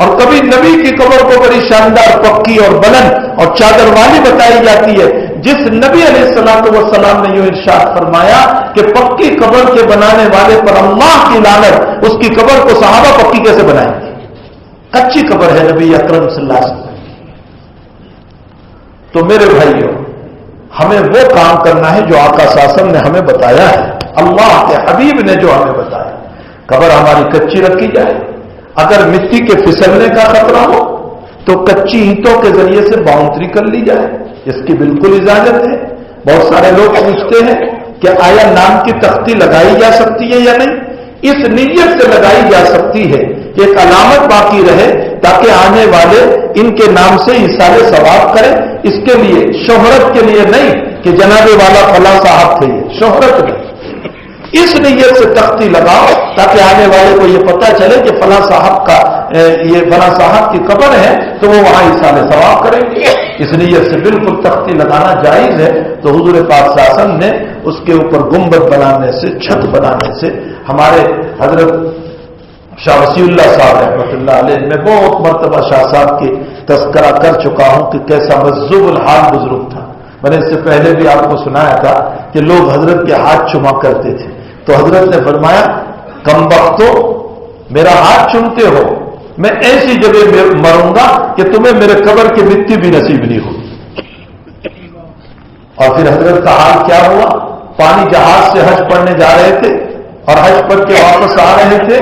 اور کبھی نبی کی قبر کو بڑی شاندار پکی اور بلند اور چادر والی بتائی جاتی ہے، جس نبی علیہ السلام نے یوں ارشاد فرمایا کہ پکی قبر کے بنانے والے پر اللہ کی لعنت، اس کی قبر کو صحابہ پکی کیسے بنائیں گے؟ کچی قبر ہے نبی اکرم صلی اللہ علیہ وسلم۔ تو میرے بھائیوں، ہمیں وہ کام کرنا ہے جو آقا صلی اللہ علیہ وسلم نے ہمیں بتایا ہے، اللہ کے حبیب نے جو ہمیں بتایا۔ قبر ہماری کچی رکھی جائے، اگر مٹی کے پھسلنے کا خطرہ ہو تو کچی اینٹوں کے ذریعے سے باؤنڈری کر لی جائے، اس کی بالکل اجازت ہے۔ بہت سارے لوگ پوچھتے ہیں کہ آیا نام کی تختی لگائی جا سکتی ہے یا نہیں؟ اس نیت سے لگائی جا سکتی ہے کہ ایک علامت باقی رہے تاکہ آنے والے ان کے نام سے ایصال ثواب کریں، اس کے لیے، شہرت کے لیے نہیں کہ جناب والا فلاں صاحب تھے، یہ شہرت نہیں، اس نیت سے تختی لگاؤ تاکہ آنے والے کو یہ پتا چلے کہ فلاں صاحب کا یہ فلاں صاحب کی قبر ہے تو وہ وہاں ایصال ثواب کریں گے، اس لیے سے بالکل تختی لگانا جائز ہے۔ تو حضور پاک صلی اللہ علیہ وسلم نے اس کے اوپر گنبد بنانے سے، چھت بنانے سے، ہمارے حضرت شاہ وسیع اللہ صاحب رحمۃ اللہ علیہ، میں بہت مرتبہ شاہ صاحب کی تذکرہ کر چکا ہوں کہ کیسا مذوب الحال بزرگ تھا۔ میں نے اس سے پہلے بھی آپ کو سنایا تھا کہ لوگ حضرت کے ہاتھ چما کرتے تھے، تو حضرت نے فرمایا کم بختو میرا ہاتھ چومتے ہو، میں ایسی جگہ مروں گا کہ تمہیں میرے قبر کی مٹی بھی نصیب نہیں ہوگی۔ اور پھر حضرت کا حال کیا ہوا؟ پانی جہاز سے حج پڑھنے جا رہے تھے اور حج پڑھ کے واپس آ رہے تھے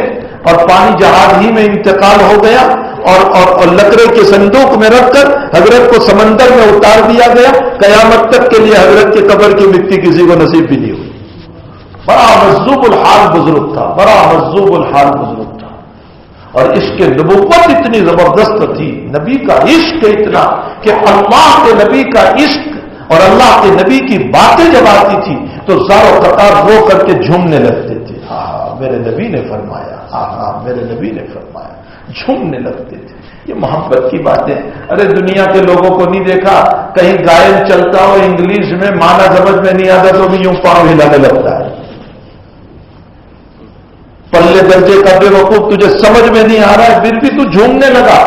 اور پانی جہاز ہی میں انتقال ہو گیا اور لکڑے کے صندوق میں رکھ کر حضرت کو سمندر میں اتار دیا گیا۔ قیامت تک کے لیے حضرت کے قبر کی مٹی کسی کو نصیب بھی نہیں ہوئی۔ بڑا مذوب الحال بزرگ تھا، بڑا مذوب الحال بزرگ تھا، اور عشق نبوت اتنی زبردست تھی، نبی کا عشق اتنا کہ اللہ کے نبی کا عشق اور اللہ کے نبی کی باتیں جب آتی تھی تو زار و قطار رو کر کے جھومنے لگتے تھے۔ میرے نبی نے فرمایا، میرے نبی نے فرمایا، جھومنے لگتے تھے۔ یہ محبت کی باتیں۔ ارے دنیا کے لوگوں کو نہیں دیکھا کہیں گائن چلتا ہو انگلش میں، معنی سمجھ میں نہیں آتا تو بھی یوں پاؤں ہلانے لگتا ہے۔ پلے درجے کا بے وقوف، تجھے سمجھ میں نہیں آ رہا ہے پھر بھی تو جھومنے لگا۔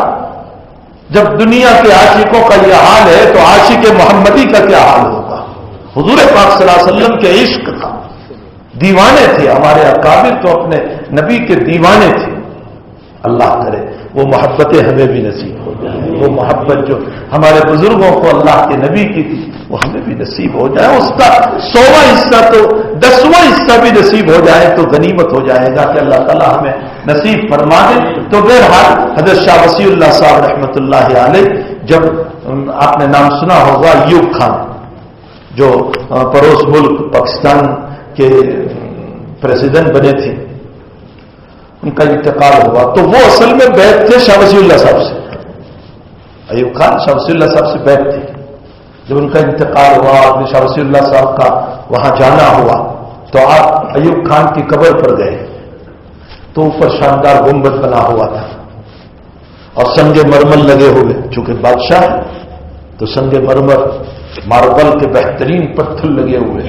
جب دنیا کے عاشقوں کا یہ حال ہے تو عاشق محمدی کا کیا حال ہوگا؟ حضور پاک صلی اللہ علیہ وسلم کے عشق کا دیوانے تھے ہمارے اکابر، تو اپنے نبی کے دیوانے تھے۔ اللہ کرے وہ محبتیں ہمیں بھی نصیب ہو جائیں، وہ محبت جو ہمارے بزرگوں کو اللہ کے نبی کی تھی وہ ہمیں بھی نصیب ہو جائے۔ اس کا 100واں حصہ تو 10واں حصہ بھی نصیب ہو جائے تو غنیمت ہو جائے گا کہ اللہ تعالیٰ ہمیں نصیب فرما دے۔ تو بہرحال حضرت شاہ وسیع اللہ صاحب رحمۃ اللہ علیہ، جب آپ نے نام سنا ہوگا ایوب خان، جو پڑوس ملک پاکستان کے پریزیڈنٹ بنے تھے، ان کا انتقال ہوا تو وہ اصل میں بیعت تھے شاہ وسیع اللہ صاحب سے۔ ایوب خان شاہ وسیع اللہ صاحب سے بیعت تھے۔ جب ان کا انتقال ہوا، اپنے شاہ وسیع اللہ صاحب کا وہاں جانا ہوا تو آپ ایوب خان کی قبر پر گئے تو اوپر شاندار گنبد بنا ہوا تھا اور سنگ مرمر لگے ہوئے، چونکہ بادشاہ ہے تو سنگ مرمر ماربل کے بہترین پتھر لگے ہوئے۔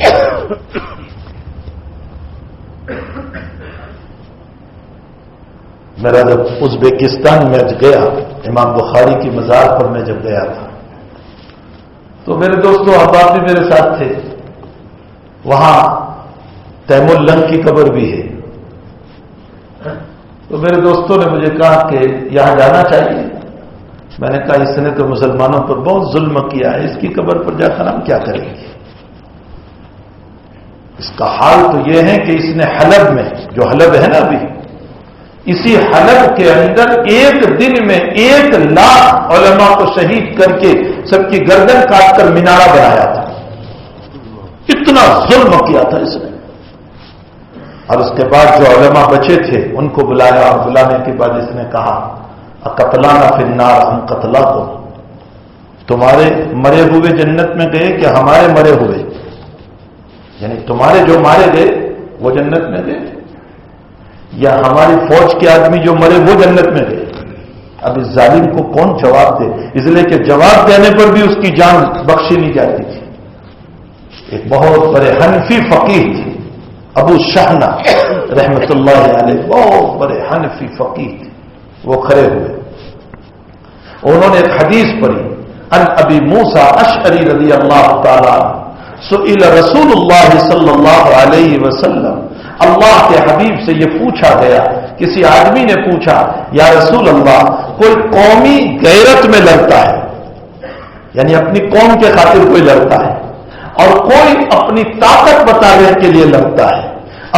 میرا جب ازبیکستان میں گیا، امام بخاری کی مزار پر میں جب گیا تھا تو میرے دوستوں احباب بھی میرے ساتھ تھے۔ وہاں تیم النگ کی قبر بھی ہے، تو میرے دوستوں نے مجھے کہا کہ یہاں جانا چاہیے۔ میں نے کہا اس نے تو مسلمانوں پر بہت ظلم کیا ہے، اس کی قبر پر جا کر ہم کیا کریں گے؟ اس کا حال تو یہ ہے کہ اس نے حلب میں، جو حلب ہے نا ابھی، اسی حلب کے اندر ایک دن میں 1,00,000 علماء کو شہید کر کے سب کی گردن کاٹ کر مینارہ بنایا تھا۔ اتنا ظلم کیا تھا اس نے۔ اور اس کے بعد جو علماء بچے تھے ان کو بلایا، اور بلانے کے بعد اس نے کہا اقتلانا فی النار ہم قتلا کو، تمہارے مرے ہوئے جنت میں گئے کہ ہمارے مرے ہوئے؟ یعنی تمہارے جو مارے گئے وہ جنت میں گئے یا ہماری فوج کے آدمی جو مرے وہ جنت میں گئے؟ اب اس ظالم کو کون جواب دے؟ اس لیے کہ جواب دینے پر بھی اس کی جان بخشی نہیں جاتی تھی۔ ایک بہت بڑے حنفی فقیہ تھے ابو شہنا رحمت اللہ علیہ، بہت بڑے حنفی فقیہ تھے۔ وہ کھڑے ہوئے، انہوں نے ایک حدیث پڑھی، ان ابی موسیٰ اشعری رضی اللہ تعالی سئل رسول اللہ صلی اللہ علیہ وسلم، اللہ کے حبیب سے یہ پوچھا گیا، کسی آدمی نے پوچھا یا رسول اللہ، کوئی قومی غیرت میں لڑتا ہے، یعنی اپنی قوم کے خاطر کوئی لڑتا ہے، اور کوئی اپنی طاقت بتانے کے لیے لڑتا ہے،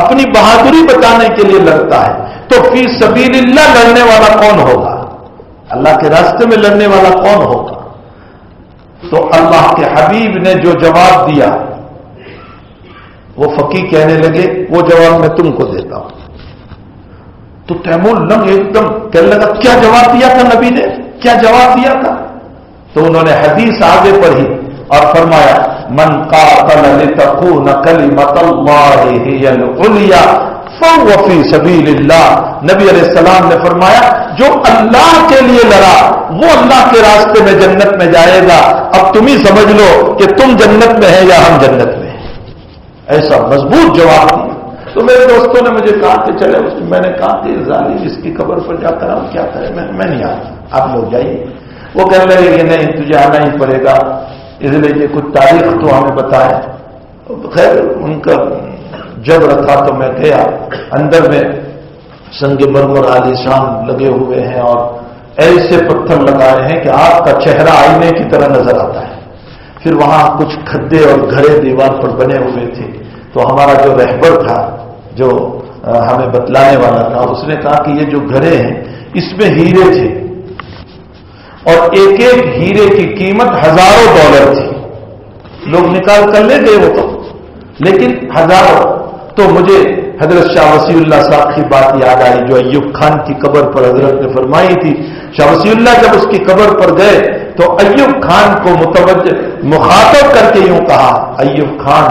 اپنی بہادری بتانے کے لیے لڑتا ہے، تو فی سبیل اللہ لڑنے والا کون ہوگا؟ اللہ کے راستے میں لڑنے والا کون ہوگا؟ تو اللہ کے حبیب نے جو جواب دیا وہ فقیہ کہنے لگے وہ جواب میں تم کو دیتا ہوں۔ تو تیم النگ ایک دم کہنے لگا کیا جواب دیا تھا نبی نے، کیا جواب دیا تھا؟ تو انہوں نے حدیث آگے پڑھی اور فرمایا من قاتل لتكون كلمة الله هي العليا فَهُوَ فِي سَبِيلِ اللَّهِ، نبی علیہ السلام نے فرمایا جو اللہ کے لیے لڑا وہ اللہ کے راستے میں جنت میں جائے گا۔ اب تم ہی سمجھ لو کہ تم جنت میں ہے یا ہم جنت میں ہیں۔ ایسا مضبوط جواب دیا۔ تو میرے دوستوں نے مجھے کہا کہ چلے، میں نے کہا کہ ظالم اس کی قبر پر جا کر ہم کیا کریں، میں نہیں آتا، آپ لوگ جائیے۔ وہ کہنے لگے کہ نہیں تجھے آنا ہی پڑے گا، اس لیے یہ کچھ تاریخ تو ہمیں بتائے۔ خیر ان کا جبر تھا تو میں گیا، اندر میں سنگ مرمر عالیشان لگے ہوئے ہیں اور ایسے پتھر لگائے ہیں کہ آپ کا چہرہ آئینے کی طرح نظر آتا ہے۔ پھر وہاں کچھ کھڈے اور گھڑے دیوار پر بنے ہوئے تھے، تو ہمارا جو رہبر تھا، جو ہمیں بتلانے والا تھا، اس نے کہا کہ یہ جو گھڑے ہیں اس میں ہیرے تھے اور ایک ایک ہیرے کی قیمت ہزاروں ڈالر تھی۔ لوگ نکال کر لے گئے وہ تو، لیکن ہزاروں۔ تو مجھے حضرت شاہ وسیع اللہ صاحب کی بات یاد آئی جو ایوب خان کی قبر پر حضرت نے فرمائی تھی۔ شاہ وسیع اللہ جب اس کی قبر پر گئے تو ایوب خان کو متوجہ مخاطب کر کے یوں کہا، ایوب خان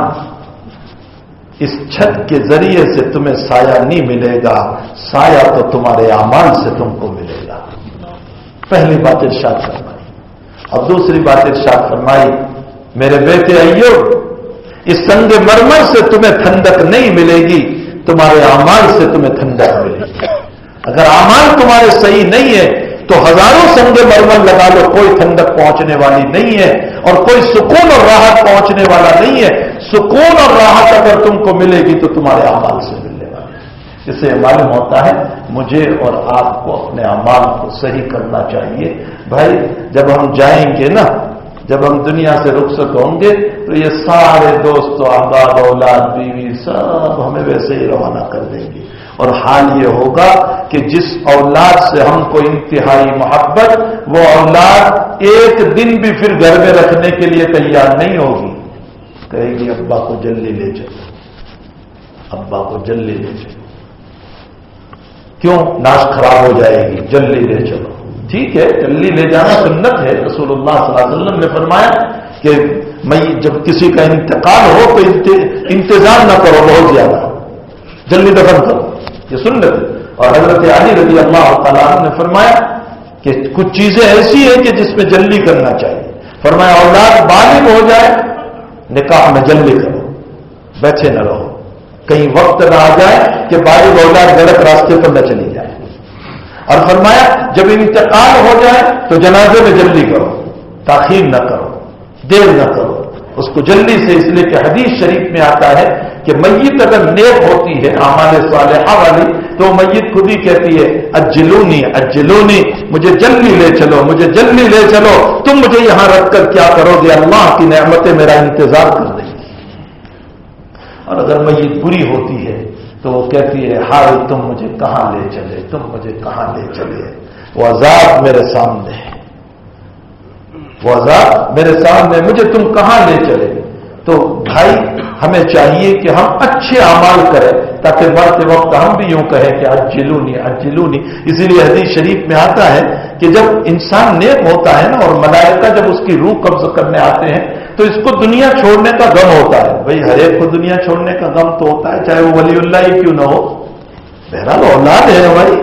اس چھت کے ذریعے سے تمہیں سایہ نہیں ملے گا، سایہ تو تمہارے اعمال سے تم کو ملے گا۔ پہلی بات ارشاد فرمائی، اور دوسری بات ارشاد فرمائی، میرے بیٹے ایوب اس سنگ مرمر سے تمہیں ٹھنڈک نہیں ملے گی، تمہارے اعمال سے تمہیں ٹھنڈک ملے گی۔ اگر اعمال تمہارے صحیح نہیں ہے تو ہزاروں سنگ مرمر لگا لو، کوئی ٹھنڈک پہنچنے والی نہیں ہے اور کوئی سکون اور راحت پہنچنے والا نہیں ہے۔ سکون اور راحت اگر تم کو ملے گی تو تمہارے اعمال سے ملنے والی ہے۔ اس سے معلوم ہوتا ہے مجھے اور آپ کو اپنے اعمال کو صحیح کرنا چاہیے۔ بھائی جب ہم جائیں گے نا، جب ہم دنیا سے رخصت ہوں گے تو یہ سارے دوست احباب اولاد بیوی سب ہمیں ویسے ہی روانہ کر دیں گے، اور حال یہ ہوگا کہ جس اولاد سے ہم کو انتہائی محبت، وہ اولاد ایک دن بھی پھر گھر میں رکھنے کے لیے تیار نہیں ہوگی، کہے گی ابا کو جلدی لے چلو، ابا کو جلدی لے چلو۔ کیوں؟ ناش خراب ہو جائے گی، جلدی لے چلو۔ ٹھیک ہے، جلدی لے جانا سنت ہے، رسول اللہ صلی اللہ علیہ وسلم نے فرمایا کہ جب کسی کا انتقال ہو تو انتظار نہ کرو بہت زیادہ، جلدی دفن کرو، یہ سنت ہے۔ اور حضرت علی رضی اللہ تعالیٰ عنہ نے فرمایا کہ کچھ چیزیں ایسی ہیں کہ جس میں جلدی کرنا چاہیے۔ فرمایا اولاد بالغ ہو جائے نکاح میں جلدی کرو، بیٹھے نہ رہو، کہیں وقت نہ آ جائے کہ بالغ اولاد غلط راستے پر نہ چلی جائے۔ اور فرمایا جب انتقال ہو جائے تو جنازے میں جلدی کرو، تاخیر نہ کرو، دیر نہ کرو، اس کو جلدی سے، اس لیے کہ حدیث شریف میں آتا ہے کہ میت اگر نیک ہوتی ہے اعمال صالحہ والی تو میت خود ہی کہتی ہے اجلونی اجلونی، مجھے جلدی لے چلو، مجھے جلدی لے چلو، تم مجھے یہاں رکھ کر کیا کرو گے، اللہ کی نعمتیں میرا انتظار کر دیں گی۔ اور اگر میت بری ہوتی ہے تو وہ کہتی ہے ہائے تم مجھے کہاں لے چلے، تم مجھے کہاں لے چلے، وہ عذاب میرے سامنے ہے، وہ عذاب میرے سامنے، مجھے تم کہاں لے چلے۔ تو بھائی ہمیں چاہیے کہ ہم اچھے اعمال کریں تاکہ مرتے وقت ہم بھی یوں کہیں کہ اجلونی اجلونی۔ اسی لیے حدیث شریف میں آتا ہے کہ جب انسان نیک ہوتا ہے نا اور ملائکہ جب اس کی روح قبض کرنے آتے ہیں تو اس کو دنیا چھوڑنے کا غم ہوتا ہے۔ بھائی ہر ایک کو دنیا چھوڑنے کا غم تو ہوتا ہے، چاہے وہ ولی اللہ ہی کیوں نہ ہو، بہرحال اولاد ہے ہماری،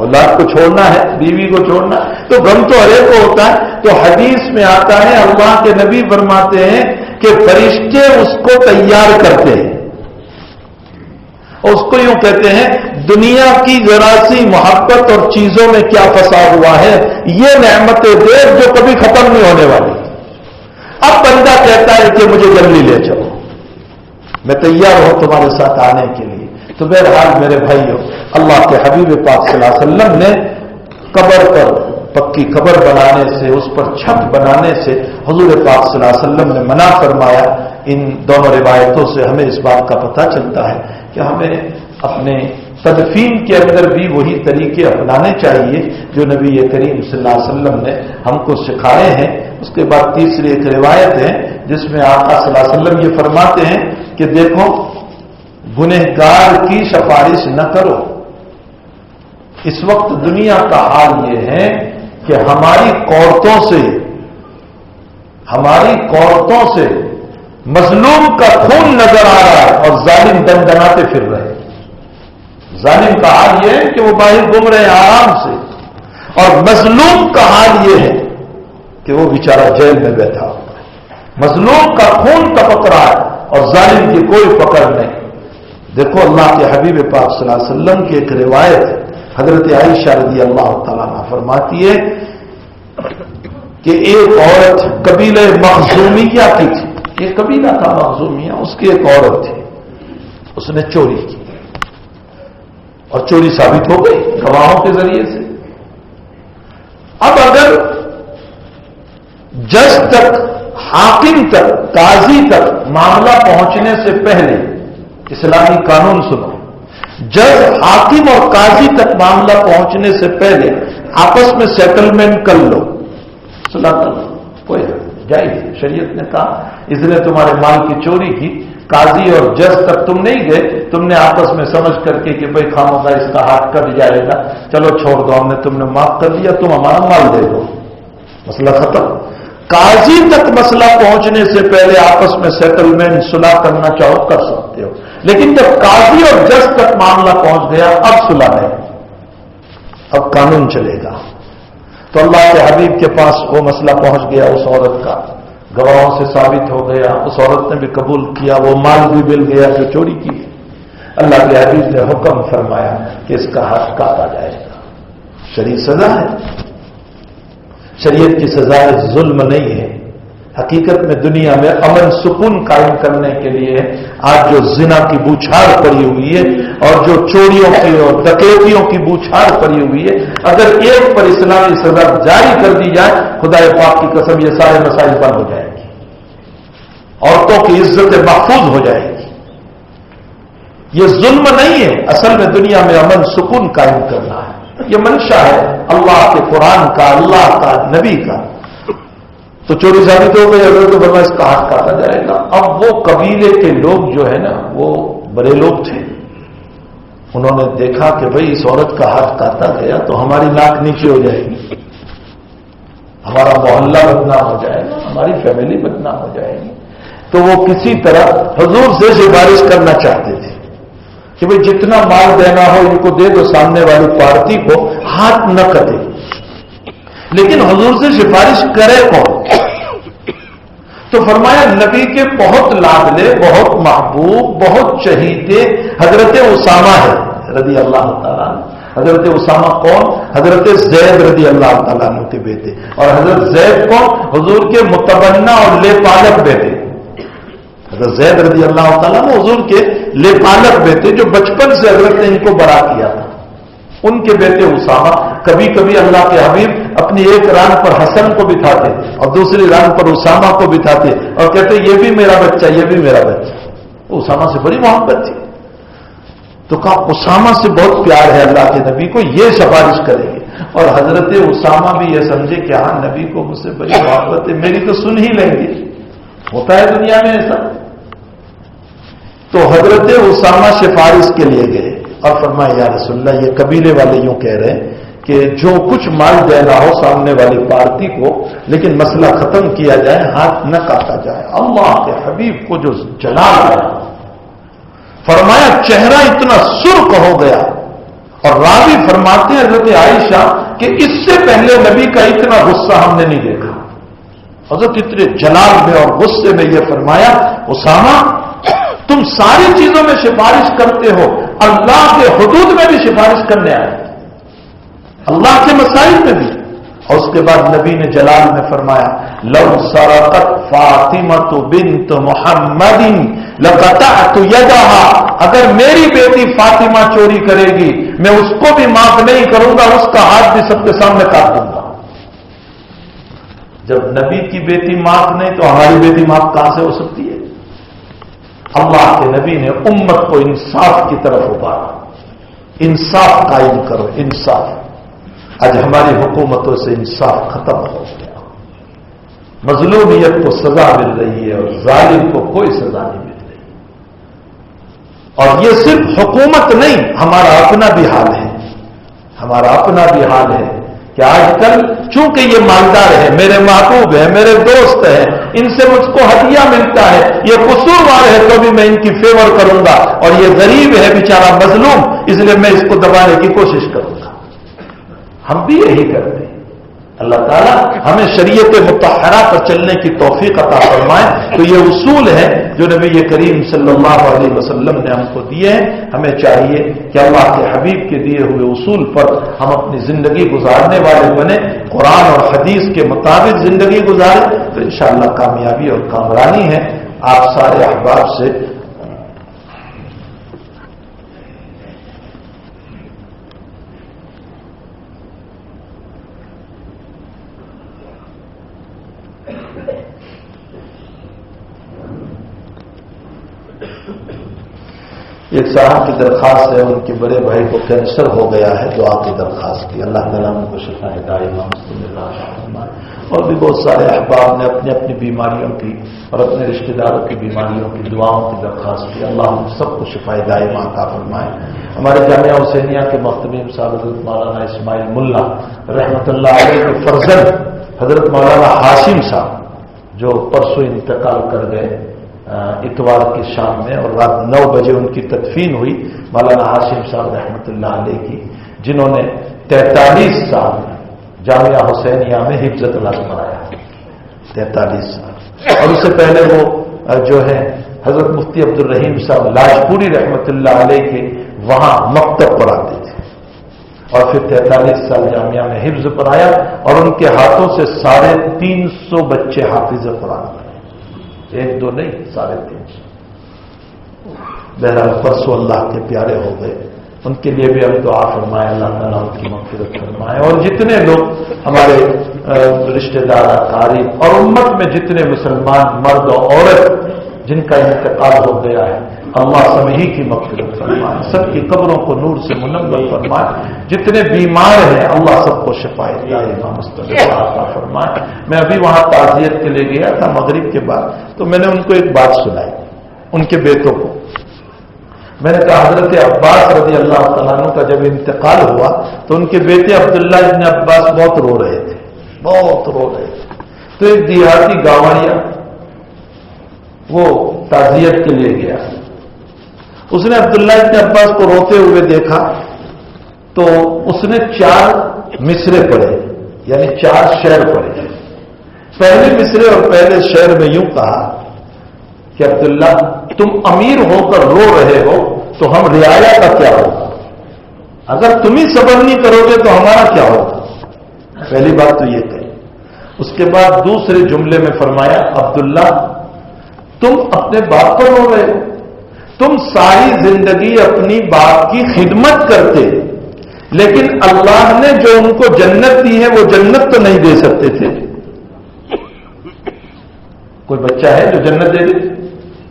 اولاد کو چھوڑنا ہے، بیوی کو چھوڑنا ہے، تو غم تو ہر ایک کو ہوتا ہے۔ تو حدیث میں آتا ہے اللہ کے نبی فرماتے ہیں کہ فرشتے اس کو تیار کرتے ہیں اور اس کو یوں کہتے ہیں دنیا کی ذرا سی محبت اور چیزوں میں کیا پھنسا ہوا ہے، یہ نعمتیں دیکھ جو کبھی ختم نہیں ہونے والی۔ اب بندہ کہتا ہے کہ مجھے جلدی لے چلو، میں تیار ہوں تمہارے ساتھ آنے کے لیے۔ تو بہرحال میرے بھائیوں، اللہ کے حبیب پاک صلی اللہ علیہ وسلم نے قبر پر پکی قبر بنانے سے، اس پر چھت بنانے سے حضور پاک صلی اللہ علیہ وسلم نے منع فرمایا۔ ان دونوں روایتوں سے ہمیں اس بات کا پتہ چلتا ہے کہ ہمیں اپنے تدفین کے اندر بھی وہی طریقے اپنانے چاہیے جو نبی کریم صلی اللہ علیہ وسلم نے ہم کو سکھائے ہیں۔ اس کے بعد تیسری ایک روایت ہے جس میں آقا صلی اللہ علیہ وسلم یہ فرماتے ہیں کہ دیکھو گنہگار کی سفارش نہ کرو۔ اس وقت دنیا کا حال یہ ہے کہ ہماری عورتوں سے مظلوم کا خون نظر آ رہا ہے اور ظالم دندناتے پھر رہے۔ ظالم کا حال یہ ہے کہ وہ باہر گھوم رہے ہیں آرام سے، اور مظلوم کا حال یہ ہے کہ وہ بیچارہ جیل میں بیٹھا ہوا ہے، مظلوم کا خون ٹپک رہا ہے اور ظالم کی کوئی پکڑ نہیں۔ دیکھو اللہ کے حبیب پاک صلی اللہ علیہ وسلم کی ایک روایت ہے، حضرت عائشہ رضی اللہ تعالیٰ عنہ فرماتی ہے کہ ایک عورت قبیلہ مخزومیہ کی تھی، یہ قبیلہ تھا مخزومیہ، اس کی ایک عورت تھی، اس نے چوری کی اور چوری ثابت ہو گئی گواہوں کے ذریعے سے۔ اب اگر جج تک، حاکم تک، قاضی تک معاملہ پہنچنے سے پہلے، اسلامی قانون سنو، جج، حاکم اور قاضی تک معاملہ پہنچنے سے پہلے آپس میں سیٹلمنٹ کر لو، صلاح کر لو، کوئی جائز، شریعت نے کہا اس نے تمہارے مال کی چوری کی، قاضی اور جج تک تم نہیں گئے، تم نے آپس میں سمجھ کر کے کہ بھائی خامخواہ اس کا ہاتھ کٹ جائے گا، چلو چھوڑ دو، ہم نے تم نے معاف کر دیا، تم ہمارا مال دے دو، مسئلہ ختم۔ قاضی تک مسئلہ پہنچنے سے پہلے آپس میں سیٹلمنٹ، صلح کرنا چاہو کر سکتے ہو، لیکن جب قاضی اور جج تک معاملہ پہنچ گیا اب صلح نہیں، اب قانون چلے گا۔ تو اللہ کے حبیب کے پاس وہ مسئلہ پہنچ گیا، اس عورت کا گواہوں سے ثابت ہو گیا، اس عورت نے بھی قبول کیا، وہ مال بھی مل گیا جو چوری کی۔ اللہ کے حبیب نے حکم فرمایا کہ اس کا ہاتھ کاٹا جائے گا، شرعی سزا ہے، شریعت کی سزا ظلم نہیں ہے۔ حقیقت میں دنیا میں امن سکون قائم کرنے کے لیے آج جو زنا کی بوچھار پڑی ہوئی ہے اور جو چوریوں کی اور ڈکیتیوں کی بوچھار پڑی ہوئی ہے، اگر ایک پر اسلامی سزا جاری کر دی جائے، خدا پاک کی قسم یہ سارے مسائل بند ہو جائیں گے، عورتوں کی عزت محفوظ ہو جائے گی۔ یہ ظلم نہیں ہے، اصل میں دنیا میں امن سکون قائم کرنا ہے، یہ منشا ہے اللہ کے قرآن کا، اللہ کا، نبی کا۔ تو چوری ثابت ہو گئی، اگر تو فرمایا اس کا ہاتھ کاٹا جائے گا۔ اب وہ قبیلے کے لوگ جو ہے نا، وہ بڑے لوگ تھے، انہوں نے دیکھا کہ بھئی اس عورت کا ہاتھ کاٹا گیا تو ہماری ناک نیچے ہو جائے گی، ہمارا محلہ بدنام ہو جائے گا، ہماری فیملی بدنام ہو جائے گی، تو وہ کسی طرح حضور سے سفارش کرنا چاہتے تھے کہ بھئی جتنا مال دینا ہو ان کو دے دو، سامنے والی پارٹی کو ہاتھ نہ کٹے۔ لیکن حضور سے سفارش کرے کون؟ تو فرمایا نبی کے بہت لاڈلے، بہت محبوب، بہت چہیتے حضرت اسامہ ہے رضی اللہ تعالیٰ عنہ۔ حضرت اسامہ کون؟ حضرت زید رضی اللہ تعالیٰ عنہ کے بیٹے، اور حضرت زید کون؟ حضور کے متبنہ اور لے پالک بیٹے۔ حضرت زید رضی اللہ تعالیٰ عنہ حضور کے لے پالک بیٹے، جو بچپن سے حضرت نے ان کو بڑا کیا تھا، ان کے بیٹے اسامہ۔ کبھی کبھی اللہ کے حبیب اپنی ایک ران پر حسن کو بٹھاتے اور دوسری ران پر اسامہ کو بٹھاتے اور کہتے یہ بھی میرا بچہ، یہ بھی میرا بچہ۔ اسامہ سے بڑی محبت تھی، تو کہا اسامہ سے بہت پیار ہے اللہ کے نبی کو، یہ سفارش کریں گے۔ اور حضرت اسامہ بھی یہ سمجھے کہ ہاں نبی کو مجھ سے بڑی محبت ہے، میری تو سن ہی لیں گے، ہوتا ہے دنیا میں ایسا۔ تو حضرت اسامہ سفارش کے لیے گئے اور فرمایا یا رسول اللہ، یہ قبیلے والے یوں کہہ رہے ہیں کہ جو کچھ مال دینا ہو سامنے والی پارٹی کو، لیکن مسئلہ ختم کیا جائے، ہاتھ نہ کاٹا جائے۔ اللہ کے حبیب کو جو جلال ہے، فرمایا چہرہ اتنا سرخ ہو گیا، اور راوی فرماتے ہیں حضرت عائشہ کہ اس سے پہلے نبی کا اتنا غصہ ہم نے نہیں دیکھا۔ حضرت اتنے جلال میں اور غصے میں یہ فرمایا اسامہ تم ساری چیزوں میں سفارش کرتے ہو، اللہ کے حدود میں بھی سفارش کرنے آئے، اللہ کے مسائل میں بھی۔ اور اس کے بعد نبی نے جلال میں فرمایا لو سرقت فاطمہ بنت محمد لقطعت یدها، اگر میری بیٹی فاطمہ چوری کرے گی میں اس کو بھی معاف نہیں کروں گا، اس کا ہاتھ بھی سب کے سامنے کاٹ دوں گا۔ جب نبی کی بیٹی معاف نہیں تو ہماری بیٹی معاف کہاں سے ہو سکتی ہے؟ اللہ کے نبی نے امت کو انصاف کی طرف ابھارا، انصاف قائم کرو، انصاف۔ آج ہماری حکومتوں سے انصاف ختم ہو گیا، مظلومیت کو سزا مل رہی ہے اور ظالم کو کوئی سزا نہیں مل رہی۔ اور یہ صرف حکومت نہیں، ہمارا اپنا بھی حال ہے، ہمارا اپنا بھی حال ہے کہ آج کل چونکہ یہ مالدار ہے، میرے محبوب ہے، میرے دوست ہیں، ان سے مجھ کو ہدیہ ملتا ہے، یہ قصوروار ہے تو بھی میں ان کی فیور کروں گا، اور یہ غریب ہے بیچارہ مظلوم، اس لیے میں اس کو دبانے کی کوشش کروں گا۔ ہم بھی یہی کرتے ہیں۔ اللہ تعالیٰ ہمیں شریعت مطہرہ پر چلنے کی توفیق عطا فرمائے۔ تو یہ اصول ہے جو نبی کریم صلی اللہ علیہ وسلم نے ہم کو دیے ہیں۔ ہمیں چاہیے کہ اللہ کے حبیب کے دیے ہوئے اصول پر ہم اپنی زندگی گزارنے والے بنے، قرآن اور حدیث کے مطابق زندگی گزاریں، تو انشاءاللہ کامیابی اور کامرانی ہے۔ آپ سارے احباب سے ایک صاحب کی درخواست ہے، ان کے بڑے بھائی کو کینسر ہو گیا ہے، دعا کی درخواست کی، اللہ تعالیٰ ان کو شفا دائمہ مستمرہ فرمائے۔ اور بھی بہت سارے احباب نے اپنی اپنی بیماریوں کی اور اپنے رشتہ داروں کی بیماریوں کی دعاؤں کی درخواست کی، اللہ ہم سب کو شفا دائمہ عطا فرمائے۔ ہمارے جامعہ حسینیہ کے محتمیم صاحب حضرت مولانا اسماعیل ملا رحمۃ اللہ علیہ کے فرزند حضرت مولانا ہاشم صاحب جو پرسوں انتقال کر گئے اتوار کی شام میں، اور رات 9 بجے ان کی تدفین ہوئی، مولانا ہاشم صاحب رحمۃ اللہ علیہ کی، جنہوں نے 43 سال جامعہ حسینیہ میں حفظ اللہ پڑھایا، 43 سال۔ اور اس سے پہلے وہ جو ہے حضرت مفتی عبد الرحیم صاحب لاجپوری رحمۃ اللہ علیہ کے وہاں مکتب پڑھاتے تھے، اور پھر 43 سال جامعہ میں حفظ پڑھایا، اور ان کے ہاتھوں سے 350 بچے حافظ قرآن بنے، 1 2 نہیں 350۔ بہرحال پرسوں اللہ کے پیارے ہو گئے، ان کے لیے بھی ہم دعا فرمائے، اللہ تعالیٰ ان کی مغفرت فرمائے۔ اور جتنے لوگ ہمارے رشتہ دار اقارب اور امت میں جتنے مسلمان مرد و عورت جن کا انتقال ہو گیا ہے، اللہ سبھی کی مغفرت فرمائے، سب کی قبروں کو نور سے منور فرمائے، جتنے بیمار ہیں اللہ سب کو شفا دائمہ مستمرہ عطا فرمائے۔ میں ابھی وہاں تعزیت کے لیے گیا تھا مغرب کے بعد، تو میں نے ان کو ایک بات سنائی، ان کے بیٹوں کو۔ میں نے کہا حضرت عباس رضی اللہ تعالیٰ عنہ کا جب انتقال ہوا تو ان کے بیٹے عبداللہ ابن عباس بہت رو رہے تھے، بہت رو رہے تھے۔ تو ایک دیہاتی گاوڑیا وہ تعزیت کے لیے گیا، اس نے عبداللہ ابن عباس کو روتے ہوئے دیکھا تو اس نے 4 مصرے پڑھے، یعنی 4 شعر پڑھے۔ پہلے مصرے اور پہلے شعر میں یوں کہا کہ عبداللہ تم امیر ہو کر رو رہے ہو تو ہم رعایا کا کیا ہوگا؟ اگر تم ہی صبر نہیں کرو گے تو ہمارا کیا ہوگا؟ پہلی بات تو یہ کہی۔ اس کے بعد دوسرے جملے میں فرمایا عبداللہ تم اپنے باپ پر رو رہے ہو، تم ساری زندگی اپنی باپ کی خدمت کرتے، لیکن اللہ نے جو ان کو جنت دی ہے وہ جنت تو نہیں دے سکتے تھے۔ کوئی بچہ ہے جو جنت دے دے؟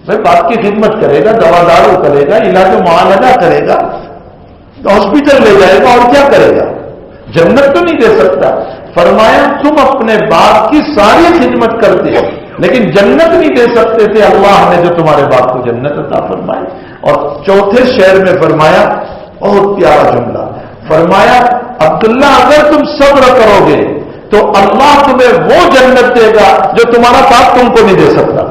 بھائی باپ کی خدمت کرے گا، دوا دارو کرے گا، علاج و معالجہ کرے گا، ہاسپٹل لے جائے گا، اور کیا کرے گا؟ جنت تو نہیں دے سکتا۔ فرمایا تم اپنے باپ کی ساری خدمت کرتے ہو لیکن جنت نہیں دے سکتے تھے، اللہ نے جو تمہارے باپ کو جنت عطا فرمائی۔ اور چوتھے شعر میں فرمایا بہت پیارا جملہ، فرمایا عبداللہ اگر تم صبر کرو گے تو اللہ تمہیں وہ جنت دے گا جو تمہارا باپ تم کو نہیں دے سکتا۔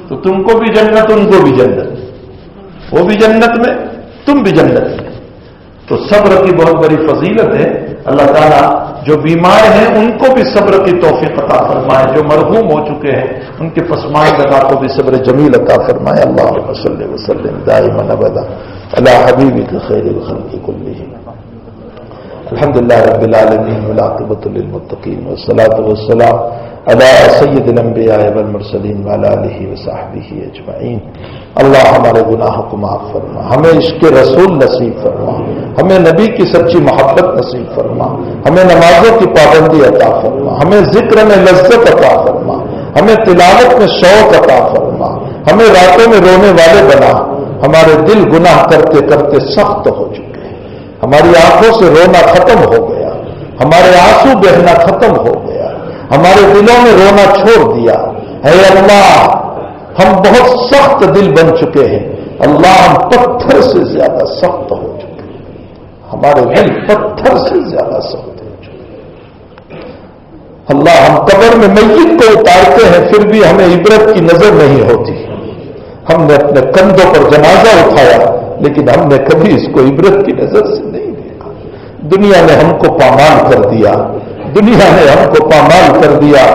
تو تم کو بھی جنت، ان کو بھی جنت، وہ بھی جنت میں، تم بھی جنت میں۔ تو صبر کی بہت بڑی فضیلت ہے۔ اللہ تعالیٰ جو بیمار ہیں ان کو بھی صبر کی توفیق عطا فرمائے، جو مرحوم ہو چکے ہیں ان کے پسماندگان کو بھی صبر جمیل عطا فرمائے۔ اللہم صلی وسلم دائما ابدا علی حبیبک خیر الخلق کلہم۔ الحمدللہ رب العالمین والعاقبۃ للمتقین والصلاۃ والسلام علی سید الانبیاء والمرسلین وعلی آلہ وصحبہ اجمعین۔ اللہ ہمارے گناہوں کو معاف فرما، ہمیں عشق رسول نصیب فرما، ہمیں نبی کی سچی محبت نصیب فرما، ہمیں نمازوں کی پابندی عطا فرما، ہمیں ذکر میں لذت عطا فرما، ہمیں تلاوت میں شوق عطا فرما، ہمیں راتوں میں رونے والے بنا۔ ہمارے دل گناہ کرتے کرتے سخت ہو چکے ہیں، ہماری آنکھوں سے رونا ختم ہو گیا، ہمارے آنسو بہنا ختم ہو گیا، ہمارے دلوں میں رونا چھوڑ دیا۔ اے اللہ ہم بہت سخت دل بن چکے ہیں، اللہ ہم پتھر سے زیادہ سخت ہو چکے ہیں، ہمارے دل پتھر سے زیادہ سخت ہو چکے ہیں۔ اللہ ہم قبر میں میت کو اتارتے ہیں پھر بھی ہمیں عبرت کی نظر نہیں ہوتی. ہم نے اپنے کندھوں پر جنازہ اٹھایا لیکن ہم نے کبھی اس کو عبرت کی نظر سے نہیں دیکھا. دنیا نے ہم کو پامال کر دیا, دنیا نے ہم کو پامال کر دیا.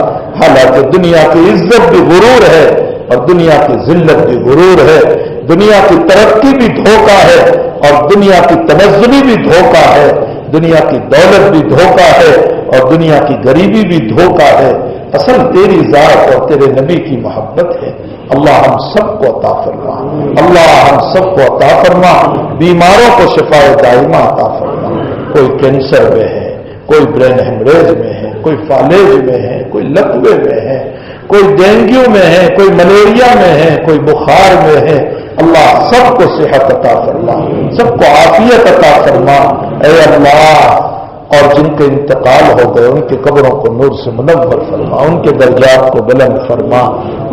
حالانکہ دنیا کی عزت بھی غرور ہے اور دنیا کی ذلت بھی غرور ہے. دنیا کی ترقی بھی دھوکہ ہے اور دنیا کی تنزلی بھی دھوکہ ہے. دنیا کی دولت بھی دھوکہ ہے اور دنیا کی غریبی بھی دھوکہ ہے. اصل تیری ذات اور تیرے نبی کی محبت ہے. اللہ ہم سب کو عطا فرما, اللہ ہم سب کو عطا فرما. بیماروں کو شفاء دائمہ عطا فرما. کوئی کینسر میں ہے, کوئی برین ہیمریج میں ہے, کوئی فالج میں ہے, کوئی لقوے میں ہے, کوئی ڈینگیو میں ہے, کوئی ملیریا میں ہے, کوئی بخار میں ہے. اللہ سب کو صحت عطا فرما, سب کو عافیت عطا فرما. اے اللہ, اور جن کے انتقال ہو گئے ان کے قبروں کو نور سے منور فرما, ان کے درجات کو بلند فرما,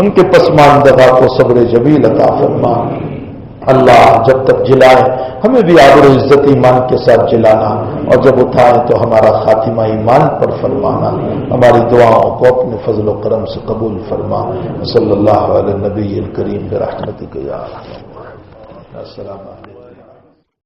ان کے پسماندگا کو صبر جمیل عطا فرما. اللہ جب تک جلائے ہمیں بھی آبر و عزت ایمان کے ساتھ جلانا, اور جب اٹھائے تو ہمارا خاتمہ ایمان پر فرمانا. ہماری دعاؤں کو اپنے فضل و کرم سے قبول فرما. صلی اللہ علیہ نبی الکریم برحمتک یا ارحم الراحمین. السلام علیکم.